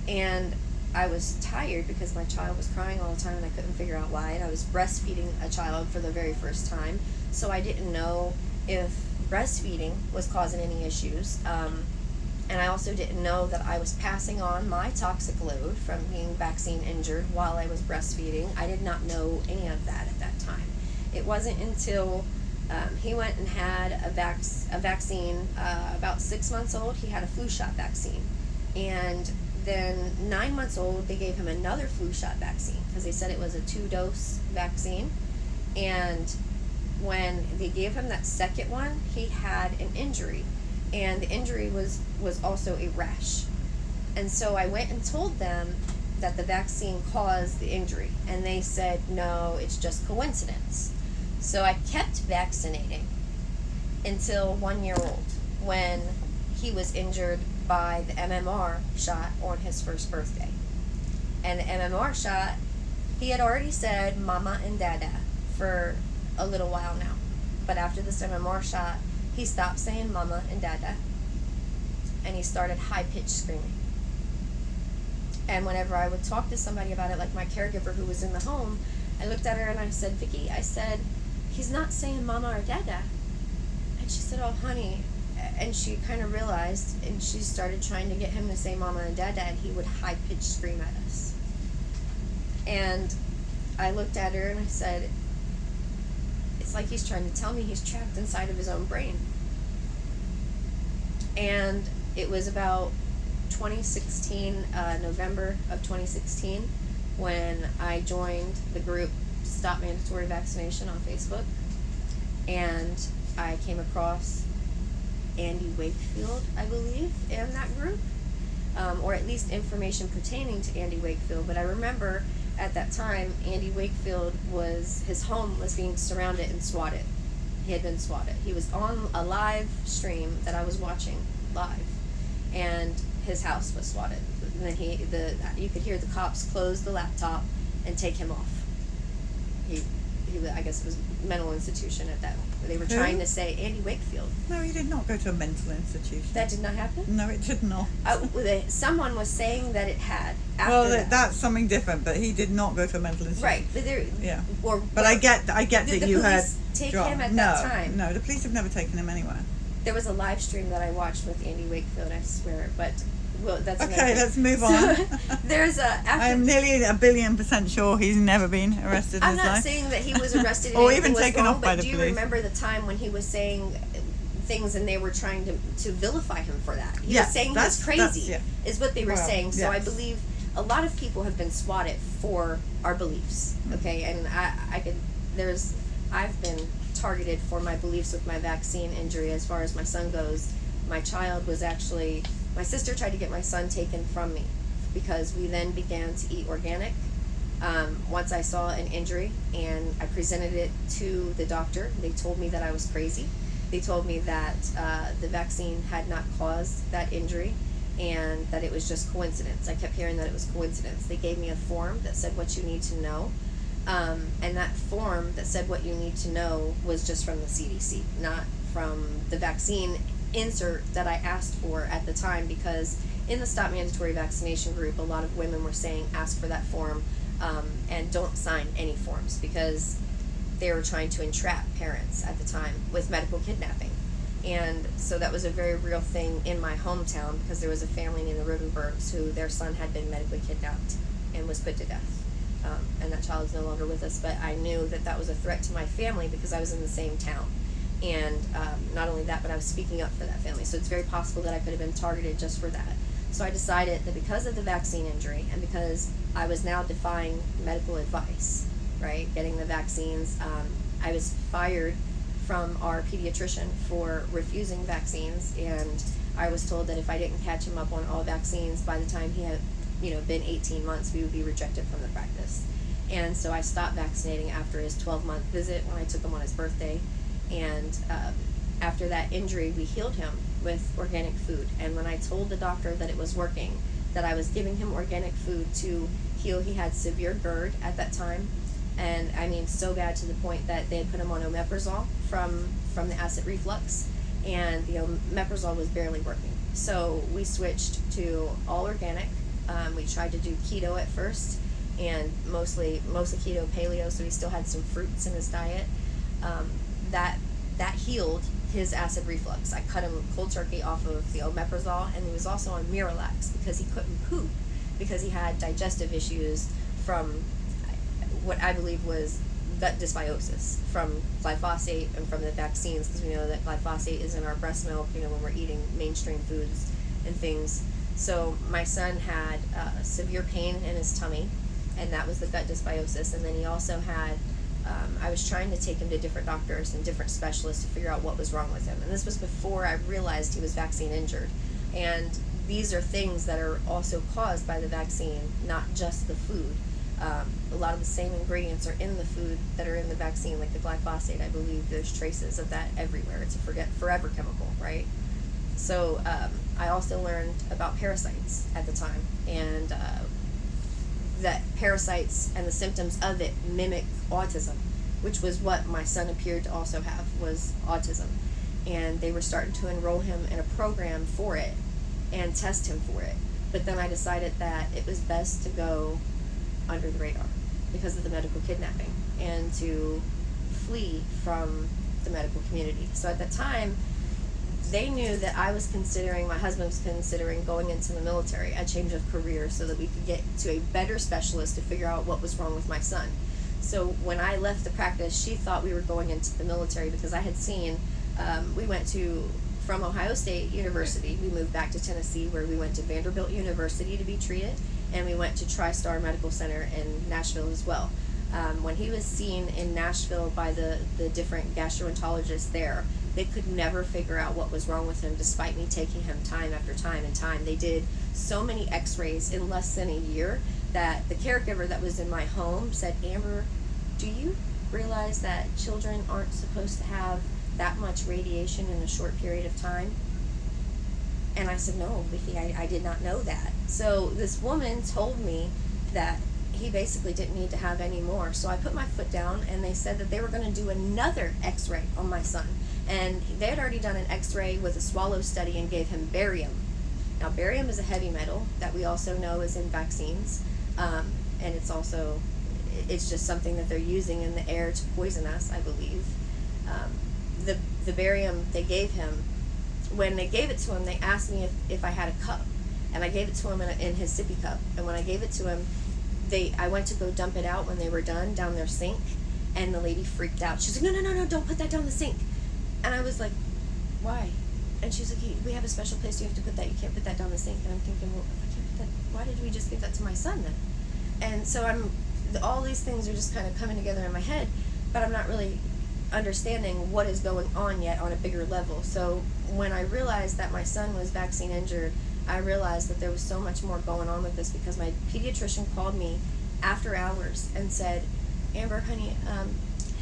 And I was tired because my child was crying all the time, and I couldn't figure out why. And I was breastfeeding a child for the very first time, so I didn't know if breastfeeding was causing any issues. And I also didn't know that I was passing on my toxic load from being vaccine injured while I was breastfeeding. I did not know any of that at that time. It wasn't until he went and had a vaccine about 6 months old. He had a flu shot vaccine. And then 9 months old, they gave him another flu shot vaccine because they said it was a 2-dose vaccine. And when they gave him that second one, he had an injury, and the injury was also a rash. And so I went and told them that the vaccine caused the injury, and they said, no, it's just coincidence. So I kept vaccinating until 1 year old, when he was injured by the MMR shot on his first birthday. And the MMR shot, he had already said mama and dada for a little while now. But after this MMR shot, he stopped saying mama and dada, and he started high-pitched screaming. And whenever I would talk to somebody about it, like my caregiver who was in the home, I looked at her and I said, Vicky, I said, he's not saying mama or dada. And she said, oh, honey. And she kind of realized, and she started trying to get him to say mama and dada, and he would high-pitched scream at us. And I looked at her and I said, it's like he's trying to tell me he's trapped inside of his own brain. And it was about 2016, November of 2016, when I joined the group Stop Mandatory Vaccination on Facebook. And I came across Andy Wakefield, I believe, in that group, or at least information pertaining to Andy Wakefield. But I remember at that time, Andy Wakefield his home was being surrounded and swatted. He had been swatted. He was on a live stream that I was watching live, and his house was swatted. And then you could hear the cops close the laptop and take him off. He I guess it was a mental institution at that. They were trying to say Andy Wakefield. No, he did not go to a mental institution. That did not happen? No, it did not. Someone was saying that it had. That's something different, but he did not go to a mental institution. Right, but I get that you had. Take him at that time. No, the police have never taken him anywhere. There was a live stream that I watched with Andy Wakefield, I swear, but that's okay. Let's move on. So, there's I'm nearly 1 billion% sure he's never been arrested in his life. I'm not saying that he was arrested or even taken off by the police. Do you remember the time when he was saying things and they were trying to vilify him for that? He was saying he was crazy, is what they were saying. So I believe a lot of people have been swatted for our beliefs. Okay, and I've been targeted for my beliefs with my vaccine injury. As far as my son goes, my sister tried to get my son taken from me because we then began to eat organic. Once I saw an injury and I presented it to the doctor, they told me that I was crazy. They told me that the vaccine had not caused that injury and that it was just coincidence. I kept hearing that it was coincidence. They gave me a form that said what you need to know. And that form that said what you need to know was just from the CDC, not from the vaccine insert that I asked for at the time, because in the Stop Mandatory Vaccination group, a lot of women were saying ask for that form and don't sign any forms, because they were trying to entrap parents at the time with medical kidnapping. And so that was a very real thing in my hometown, because there was a family named the Rivenbergs who their son had been medically kidnapped and was put to death. And that child is no longer with us, but I knew that that was a threat to my family because I was in the same town. And not only that, but I was speaking up for that family. So it's very possible that I could have been targeted just for that. So I decided that because of the vaccine injury and because I was now defying medical advice, right, getting the vaccines, I was fired from our pediatrician for refusing vaccines, and I was told that if I didn't catch him up on all vaccines by the time he had, been 18 months, we would be rejected from the practice. And so I stopped vaccinating after his 12-month visit when I took him on his birthday. And after that injury, we healed him with organic food. And when I told the doctor that it was working, that I was giving him organic food to heal, he had severe GERD at that time. And I mean, so bad to the point that they had put him on omeprazole from the acid reflux, and the omeprazole was barely working. So we switched to all organic. We tried to do keto at first, and mostly keto, paleo, so he still had some fruits in his diet. That healed his acid reflux. I cut him cold turkey off of the omeprazole, and he was also on Miralax because he couldn't poop because he had digestive issues from what I believe was gut dysbiosis from glyphosate and from the vaccines, because we know that glyphosate is in our breast milk, when we're eating mainstream foods and things. So my son had severe pain in his tummy, and that was the gut dysbiosis. And then he also had, I was trying to take him to different doctors and different specialists to figure out what was wrong with him. And this was before I realized he was vaccine injured. And these are things that are also caused by the vaccine, not just the food. A lot of the same ingredients are in the food that are in the vaccine, like the glyphosate. I believe there's traces of that everywhere. It's a forever chemical, right? So I also learned about parasites at the time, and that parasites and the symptoms of it mimic autism, which was what my son appeared to also have, was autism. And they were starting to enroll him in a program for it and test him for it. But then I decided that it was best to go under the radar because of the medical kidnapping and to flee from the medical community. So at that time, they knew that my husband was considering going into the military, a change of career, so that we could get to a better specialist to figure out what was wrong with my son. So when I left the practice, she thought we were going into the military because I had seen, we went from Ohio State University, we moved back to Tennessee, where we went to Vanderbilt University to be treated, and we went to TriStar Medical Center in Nashville as well. When he was seen in Nashville by the different gastroenterologists there, they could never figure out what was wrong with him, despite me taking him time after time and time. They did so many x-rays in less than a year that the caregiver that was in my home said, "Amber, do you realize that children aren't supposed to have that much radiation in a short period of time?" And I said, "No, Vicki, I did not know that." So this woman told me that he basically didn't need to have any more. So I put my foot down, and they said that they were going to do another x-ray on my son. And they had already done an x-ray with a swallow study and gave him barium. Now, barium is a heavy metal that we also know is in vaccines. And it's just something that they're using in the air to poison us, I believe. The barium they gave him, when they gave it to him, they asked me if I had a cup. And I gave it to him in his sippy cup. And when I gave it to him, I went to go dump it out when they were done down their sink. And the lady freaked out. She's like, no, don't put that down the sink. And I was like, why? And she's like, we have a special place you have to put that. You can't put that down the sink. And I'm thinking, well, if I can't put that, why did we just give that to my son then? And so all these things are just kind of coming together in my head, but I'm not really understanding what is going on yet on a bigger level. So when I realized that my son was vaccine injured, I realized that there was so much more going on with this, because my pediatrician called me after hours and said, "Amber, honey,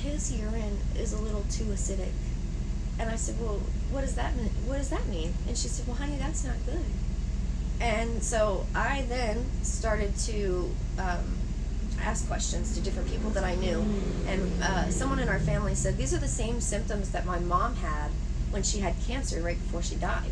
his urine is a little too acidic." And I said, "Well, what does that mean? What does that mean?" And she said, "Well, honey, that's not good." And so I then started to ask questions to different people that I knew. And someone in our family said, "These are the same symptoms that my mom had when she had cancer right before she died."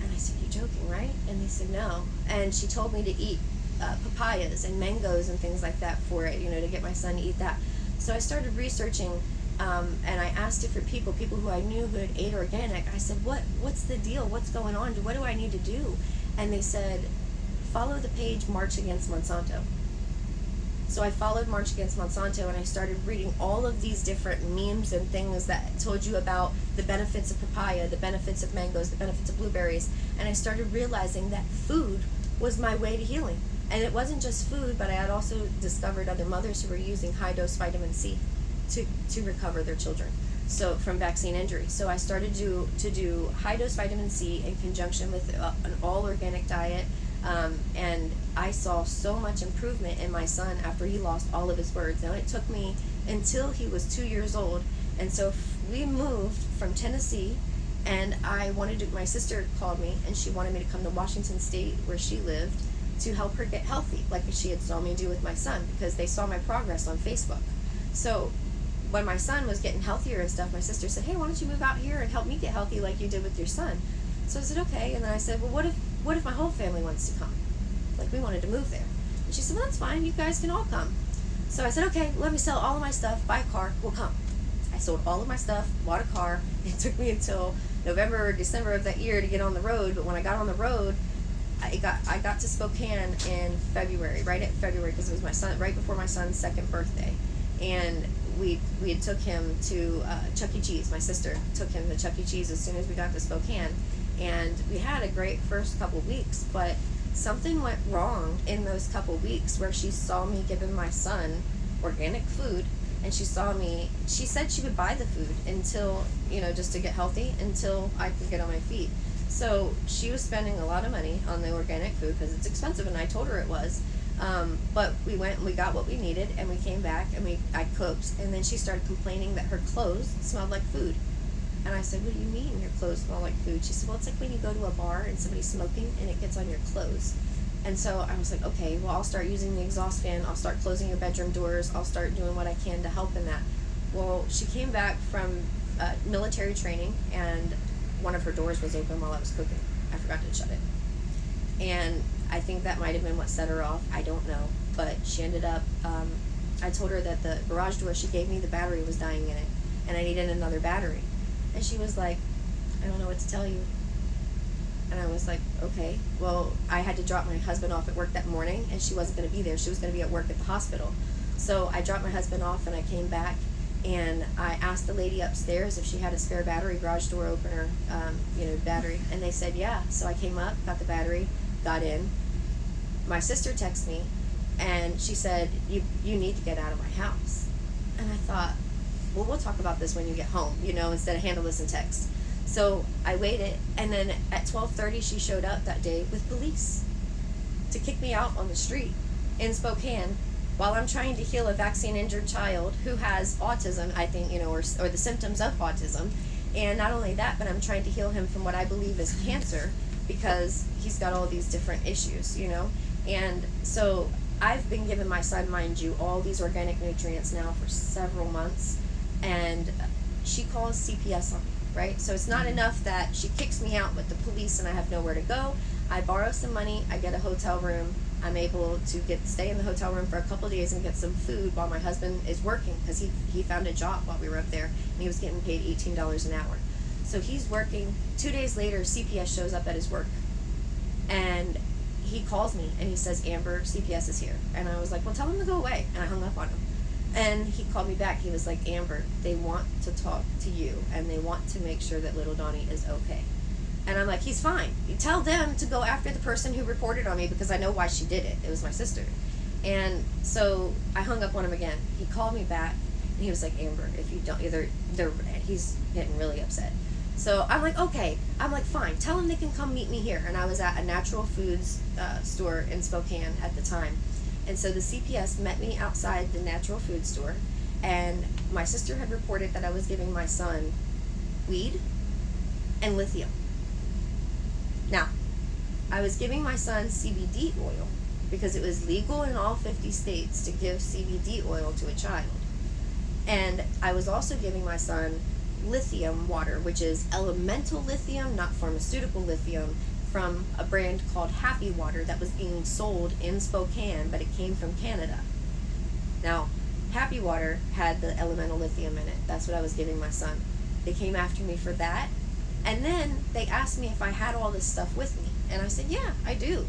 And I said, "You're joking, right?" And they said, "No." And she told me to eat papayas and mangoes and things like that for it, to get my son to eat that. So I started researching. And I asked different people who I knew who had ate organic. I said, what's the deal? What's going on? What do I need to do? And they said, follow the page March Against Monsanto. So I followed March Against Monsanto, and I started reading all of these different memes and things that told you about the benefits of papaya, the benefits of mangoes, the benefits of blueberries. And I started realizing that food was my way to healing. And it wasn't just food, but I had also discovered other mothers who were using high-dose vitamin C to recover their children, so from vaccine injury. So I started to do high-dose vitamin C in conjunction with an all-organic diet, and I saw so much improvement in my son after he lost all of his words. Now, it took me until he was 2 years old, and so we moved from Tennessee, and my sister called me, and she wanted me to come to Washington State, where she lived, to help her get healthy, like she had saw me do with my son, because they saw my progress on Facebook. So when my son was getting healthier and stuff, my sister said, hey, why don't you move out here and help me get healthy like you did with your son? So I said, okay. And then I said, well, what if my whole family wants to come? Like, we wanted to move there. And she said, well, that's fine. You guys can all come. So I said, okay, let me sell all of my stuff, buy a car, we'll come. I sold all of my stuff, bought a car. It took me until November or December of that year to get on the road. But when I got on the road, I got to Spokane in February, right at February, because it was my son, right before my son's second birthday. And we had took him to Chuck E. Cheese. My sister took him to Chuck E. Cheese as soon as we got to Spokane, and we had a great first couple weeks, but something went wrong in those couple weeks where she saw me giving my son organic food, and she said she would buy the food until, just to get healthy, until I could get on my feet. So she was spending a lot of money on the organic food because it's expensive, and I told her it was. But we went and we got what we needed, and we came back and I cooked, and then she started complaining that her clothes smelled like food. And I said, what do you mean your clothes smell like food? She said, well, it's like when you go to a bar and somebody's smoking and it gets on your clothes. And so I was like, okay, well, I'll start using the exhaust fan. I'll start closing your bedroom doors. I'll start doing what I can to help in that. Well, she came back from military training, and one of her doors was open while I was cooking. I forgot to shut it. And I think that might have been what set her off. I don't know. But she ended up, I told her that the garage door she gave me, the battery was dying in it, and I needed another battery. And she was like, I don't know what to tell you. And I was like, okay. Well, I had to drop my husband off at work that morning, and she wasn't going to be there. She was going to be at work at the hospital. So I dropped my husband off, and I came back, and I asked the lady upstairs if she had a spare battery, garage door opener, battery. And they said, yeah. So I came up, got the battery, got in. My sister texted me, and she said, you need to get out of my house. And I thought, well, we'll talk about this when you get home, instead of handle this in text. So I waited, and then at 12:30 she showed up that day with police to kick me out on the street in Spokane while I'm trying to heal a vaccine-injured child who has autism, I think, or the symptoms of autism. And not only that, but I'm trying to heal him from what I believe is cancer, because he's got all these different issues, And so I've been giving my son, mind you, all these organic nutrients now for several months, and she calls CPS on me, right? So it's not enough that she kicks me out with the police and I have nowhere to go. I borrow some money, I get a hotel room, I'm able to stay in the hotel room for a couple of days and get some food while my husband is working, because he found a job while we were up there, and he was getting paid $18 an hour. So he's working. 2 days later, CPS shows up at his work, and he calls me and he says, Amber, CPS is here. And I was like, well, tell him to go away. And I hung up on him. And he called me back. He was like, Amber, they want to talk to you, and they want to make sure that little Donnie is okay. And I'm like, he's fine. You tell them to go after the person who reported on me, because I know why she did it. It was my sister. And so I hung up on him again. He called me back, and he was like, Amber, if you don't, he's getting really upset. So I'm like, okay. I'm like, fine. Tell them they can come meet me here. And I was at a natural foods store in Spokane at the time. And so the CPS met me outside the natural food store, and my sister had reported that I was giving my son weed and lithium. Now, I was giving my son CBD oil because it was legal in all 50 states to give CBD oil to a child. And I was also giving my son lithium water, which is elemental lithium, not pharmaceutical lithium, from a brand called Happy Water that was being sold in Spokane, but it came from Canada. Now, Happy Water had the elemental lithium in it. That's what I was giving my son. They came after me for that. And then they asked me if I had all this stuff with me. And I said, yeah, I do.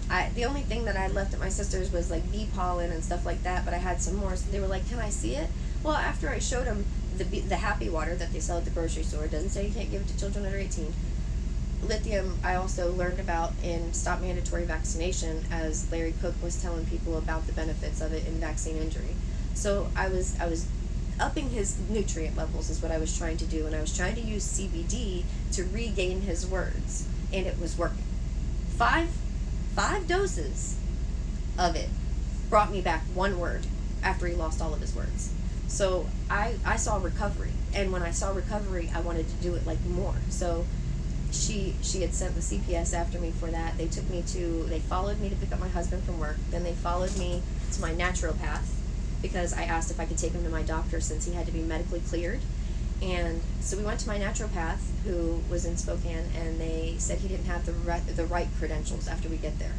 The only thing that I left at my sister's was like bee pollen and stuff like that, but I had some more, so they were like, can I see it? Well, after I showed them the happy water that they sell at the grocery store, it doesn't say you can't give it to children under 18. Lithium, I also learned about in Stop Mandatory Vaccination, as Larry Cook was telling people about the benefits of it in vaccine injury. So I was upping his nutrient levels is what I was trying to do, and I was trying to use CBD to regain his words, and it was working. Five doses of it brought me back one word after he lost all of his words. So I saw recovery, and when I saw recovery, I wanted to do it like more. So she had sent the CPS after me for that. They followed me to pick up my husband from work. Then they followed me to my naturopath, because I asked if I could take him to my doctor since he had to be medically cleared. And so we went to my naturopath, who was in Spokane, and they said he didn't have the right credentials after we get there.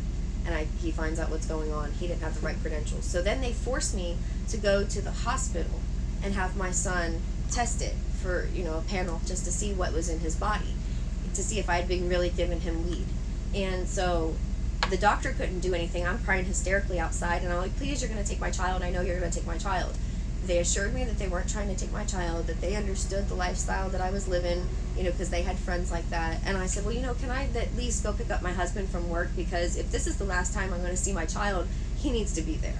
And he finds out what's going on. He didn't have the right credentials. So then they forced me to go to the hospital and have my son tested for, a panel just to see what was in his body, to see if I had been really giving him weed. And so the doctor couldn't do anything. I'm crying hysterically outside, and I'm like, please, you're going to take my child. I know you're going to take my child. They assured me that they weren't trying to take my child, that they understood the lifestyle that I was living, because they had friends like that. And I said, well, can I at least go pick up my husband from work? Because if this is the last time I'm going to see my child, he needs to be there.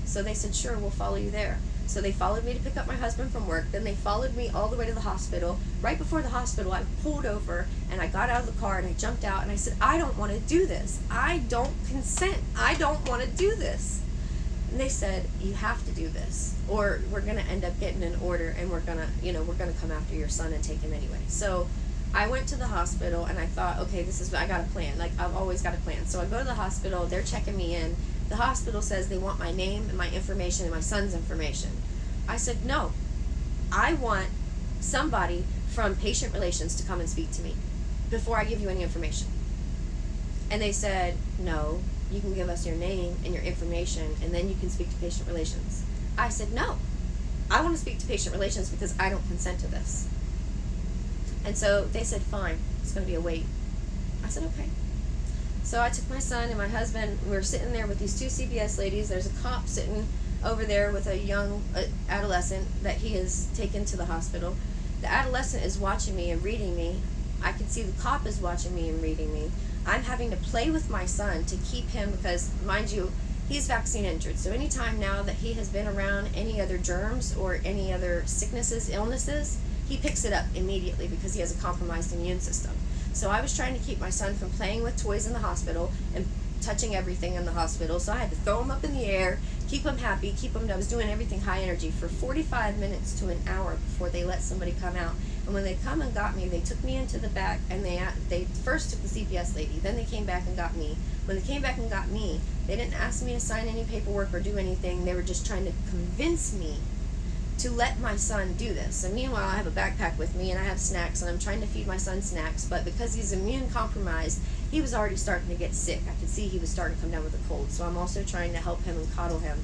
So they said, sure, we'll follow you there. So they followed me to pick up my husband from work. Then they followed me all the way to the hospital. Right before the hospital, I pulled over and I got out of the car and I jumped out and I said, I don't want to do this. I don't consent. I don't want to do this. And they said, you have to do this, or we're going to end up getting an order, and we're going to come after your son and take him anyway. So I went to the hospital and I thought, okay, I got a plan. Like, I've always got a plan. So I go to the hospital, they're checking me in. The hospital says they want my name and my information and my son's information. I said, no, I want somebody from patient relations to come and speak to me before I give you any information. And they said, no, you can give us your name and your information, and then you can speak to patient relations. I said, no, I want to speak to patient relations because I don't consent to this. And so they said, fine, it's going to be a wait. I said, okay. So I took my son and my husband. We were sitting there with these two CPS ladies. There's a cop sitting over there with a young adolescent that he has taken to the hospital. The adolescent is watching me and reading me. I can see the cop is watching me and reading me. I'm having to play with my son to keep him, because, mind you, he's vaccine injured. So anytime now that he has been around any other germs or any other sicknesses, illnesses, he picks it up immediately because he has a compromised immune system. So I was trying to keep my son from playing with toys in the hospital and touching everything in the hospital. So I had to throw him up in the air, keep him happy, I was doing everything high energy for 45 minutes to an hour before they let somebody come out. And when they come and got me, they took me into the back, and they first took the CPS lady, then they came back and got me. When they came back and got me, they didn't ask me to sign any paperwork or do anything. They were just trying to convince me to let my son do this. And meanwhile, I have a backpack with me and I have snacks, and I'm trying to feed my son snacks, but because he's immune compromised, he was already starting to get sick. I could see he was starting to come down with a cold, so I'm also trying to help him and coddle him.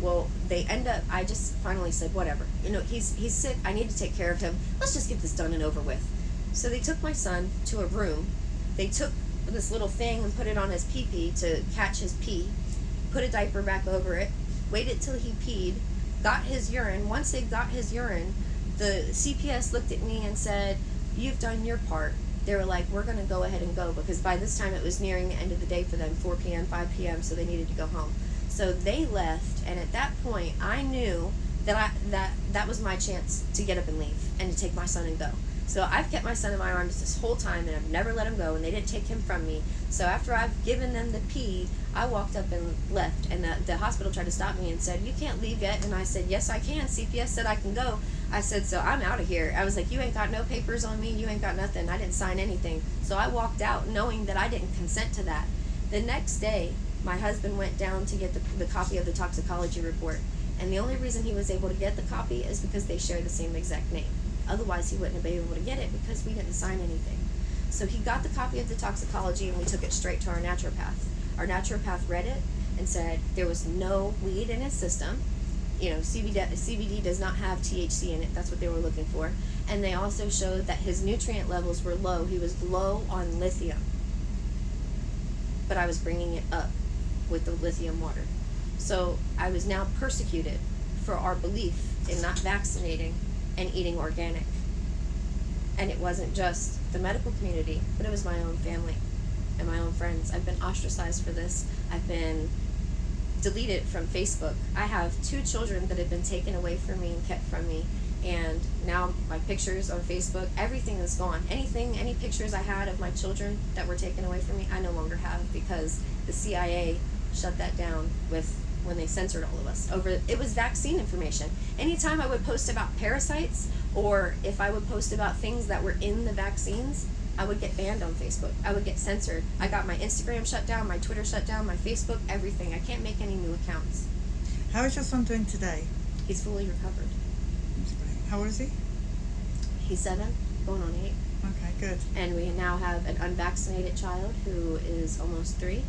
Well, I just finally said, whatever, he's sick, I need to take care of him, let's just get this done and over with. So they took my son to a room. They took this little thing and put it on his pee-pee to catch his pee, put a diaper back over it, waited till he peed, got his urine. Once they got his urine, the CPS looked at me and said, you've done your part. They were like, we're going to go ahead and go, because by this time it was nearing the end of the day for them, 4 p.m., 5 p.m., so they needed to go home. So they left, and at that point, I knew that was my chance to get up and leave and to take my son and go. So I've kept my son in my arms this whole time, and I've never let him go, and they didn't take him from me. So after I've given them the pee, I walked up and left, and the hospital tried to stop me and said, you can't leave yet. And I said, yes, I can. CPS said I can go. I said, so I'm out of here. I was like, you ain't got no papers on me. You ain't got nothing. I didn't sign anything. So I walked out knowing that I didn't consent to that. The next day, my husband went down to get the copy of the toxicology report. And the only reason he was able to get the copy is because they share the same exact name. Otherwise, he wouldn't have been able to get it because we didn't sign anything. So he got the copy of the toxicology, and we took it straight to our naturopath. Our naturopath read it and said there was no weed in his system. CBD does not have THC in it. That's what they were looking for. And they also showed that his nutrient levels were low. He was low on lithium. but I was bringing it up with the lithium water. So I was now persecuted for our belief in not vaccinating and eating organic. And it wasn't just the medical community, but it was my own family and my own friends. I've been ostracized for this. I've been deleted from Facebook. I have 2 children that have been taken away from me and kept from me. And now my pictures on Facebook, everything is gone. Any pictures I had of my children that were taken away from me, I no longer have, because the CIA shut that down when they censored all of us it was vaccine information. Anytime I would post about parasites, or if I would post about things that were in the vaccines, I would get banned on Facebook. I would get censored. I got my Instagram shut down, my Twitter shut down, my Facebook, everything. I can't make any new accounts. How is your son doing today? He's fully recovered. That's great. How old is he? He's 7, going on 8. Okay, good. And we now have an unvaccinated child who is almost 3.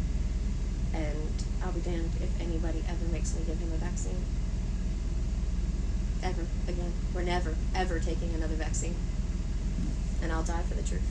And I'll be damned if anybody ever makes me give him a vaccine. Ever again. We're never, ever taking another vaccine. And I'll die for the truth.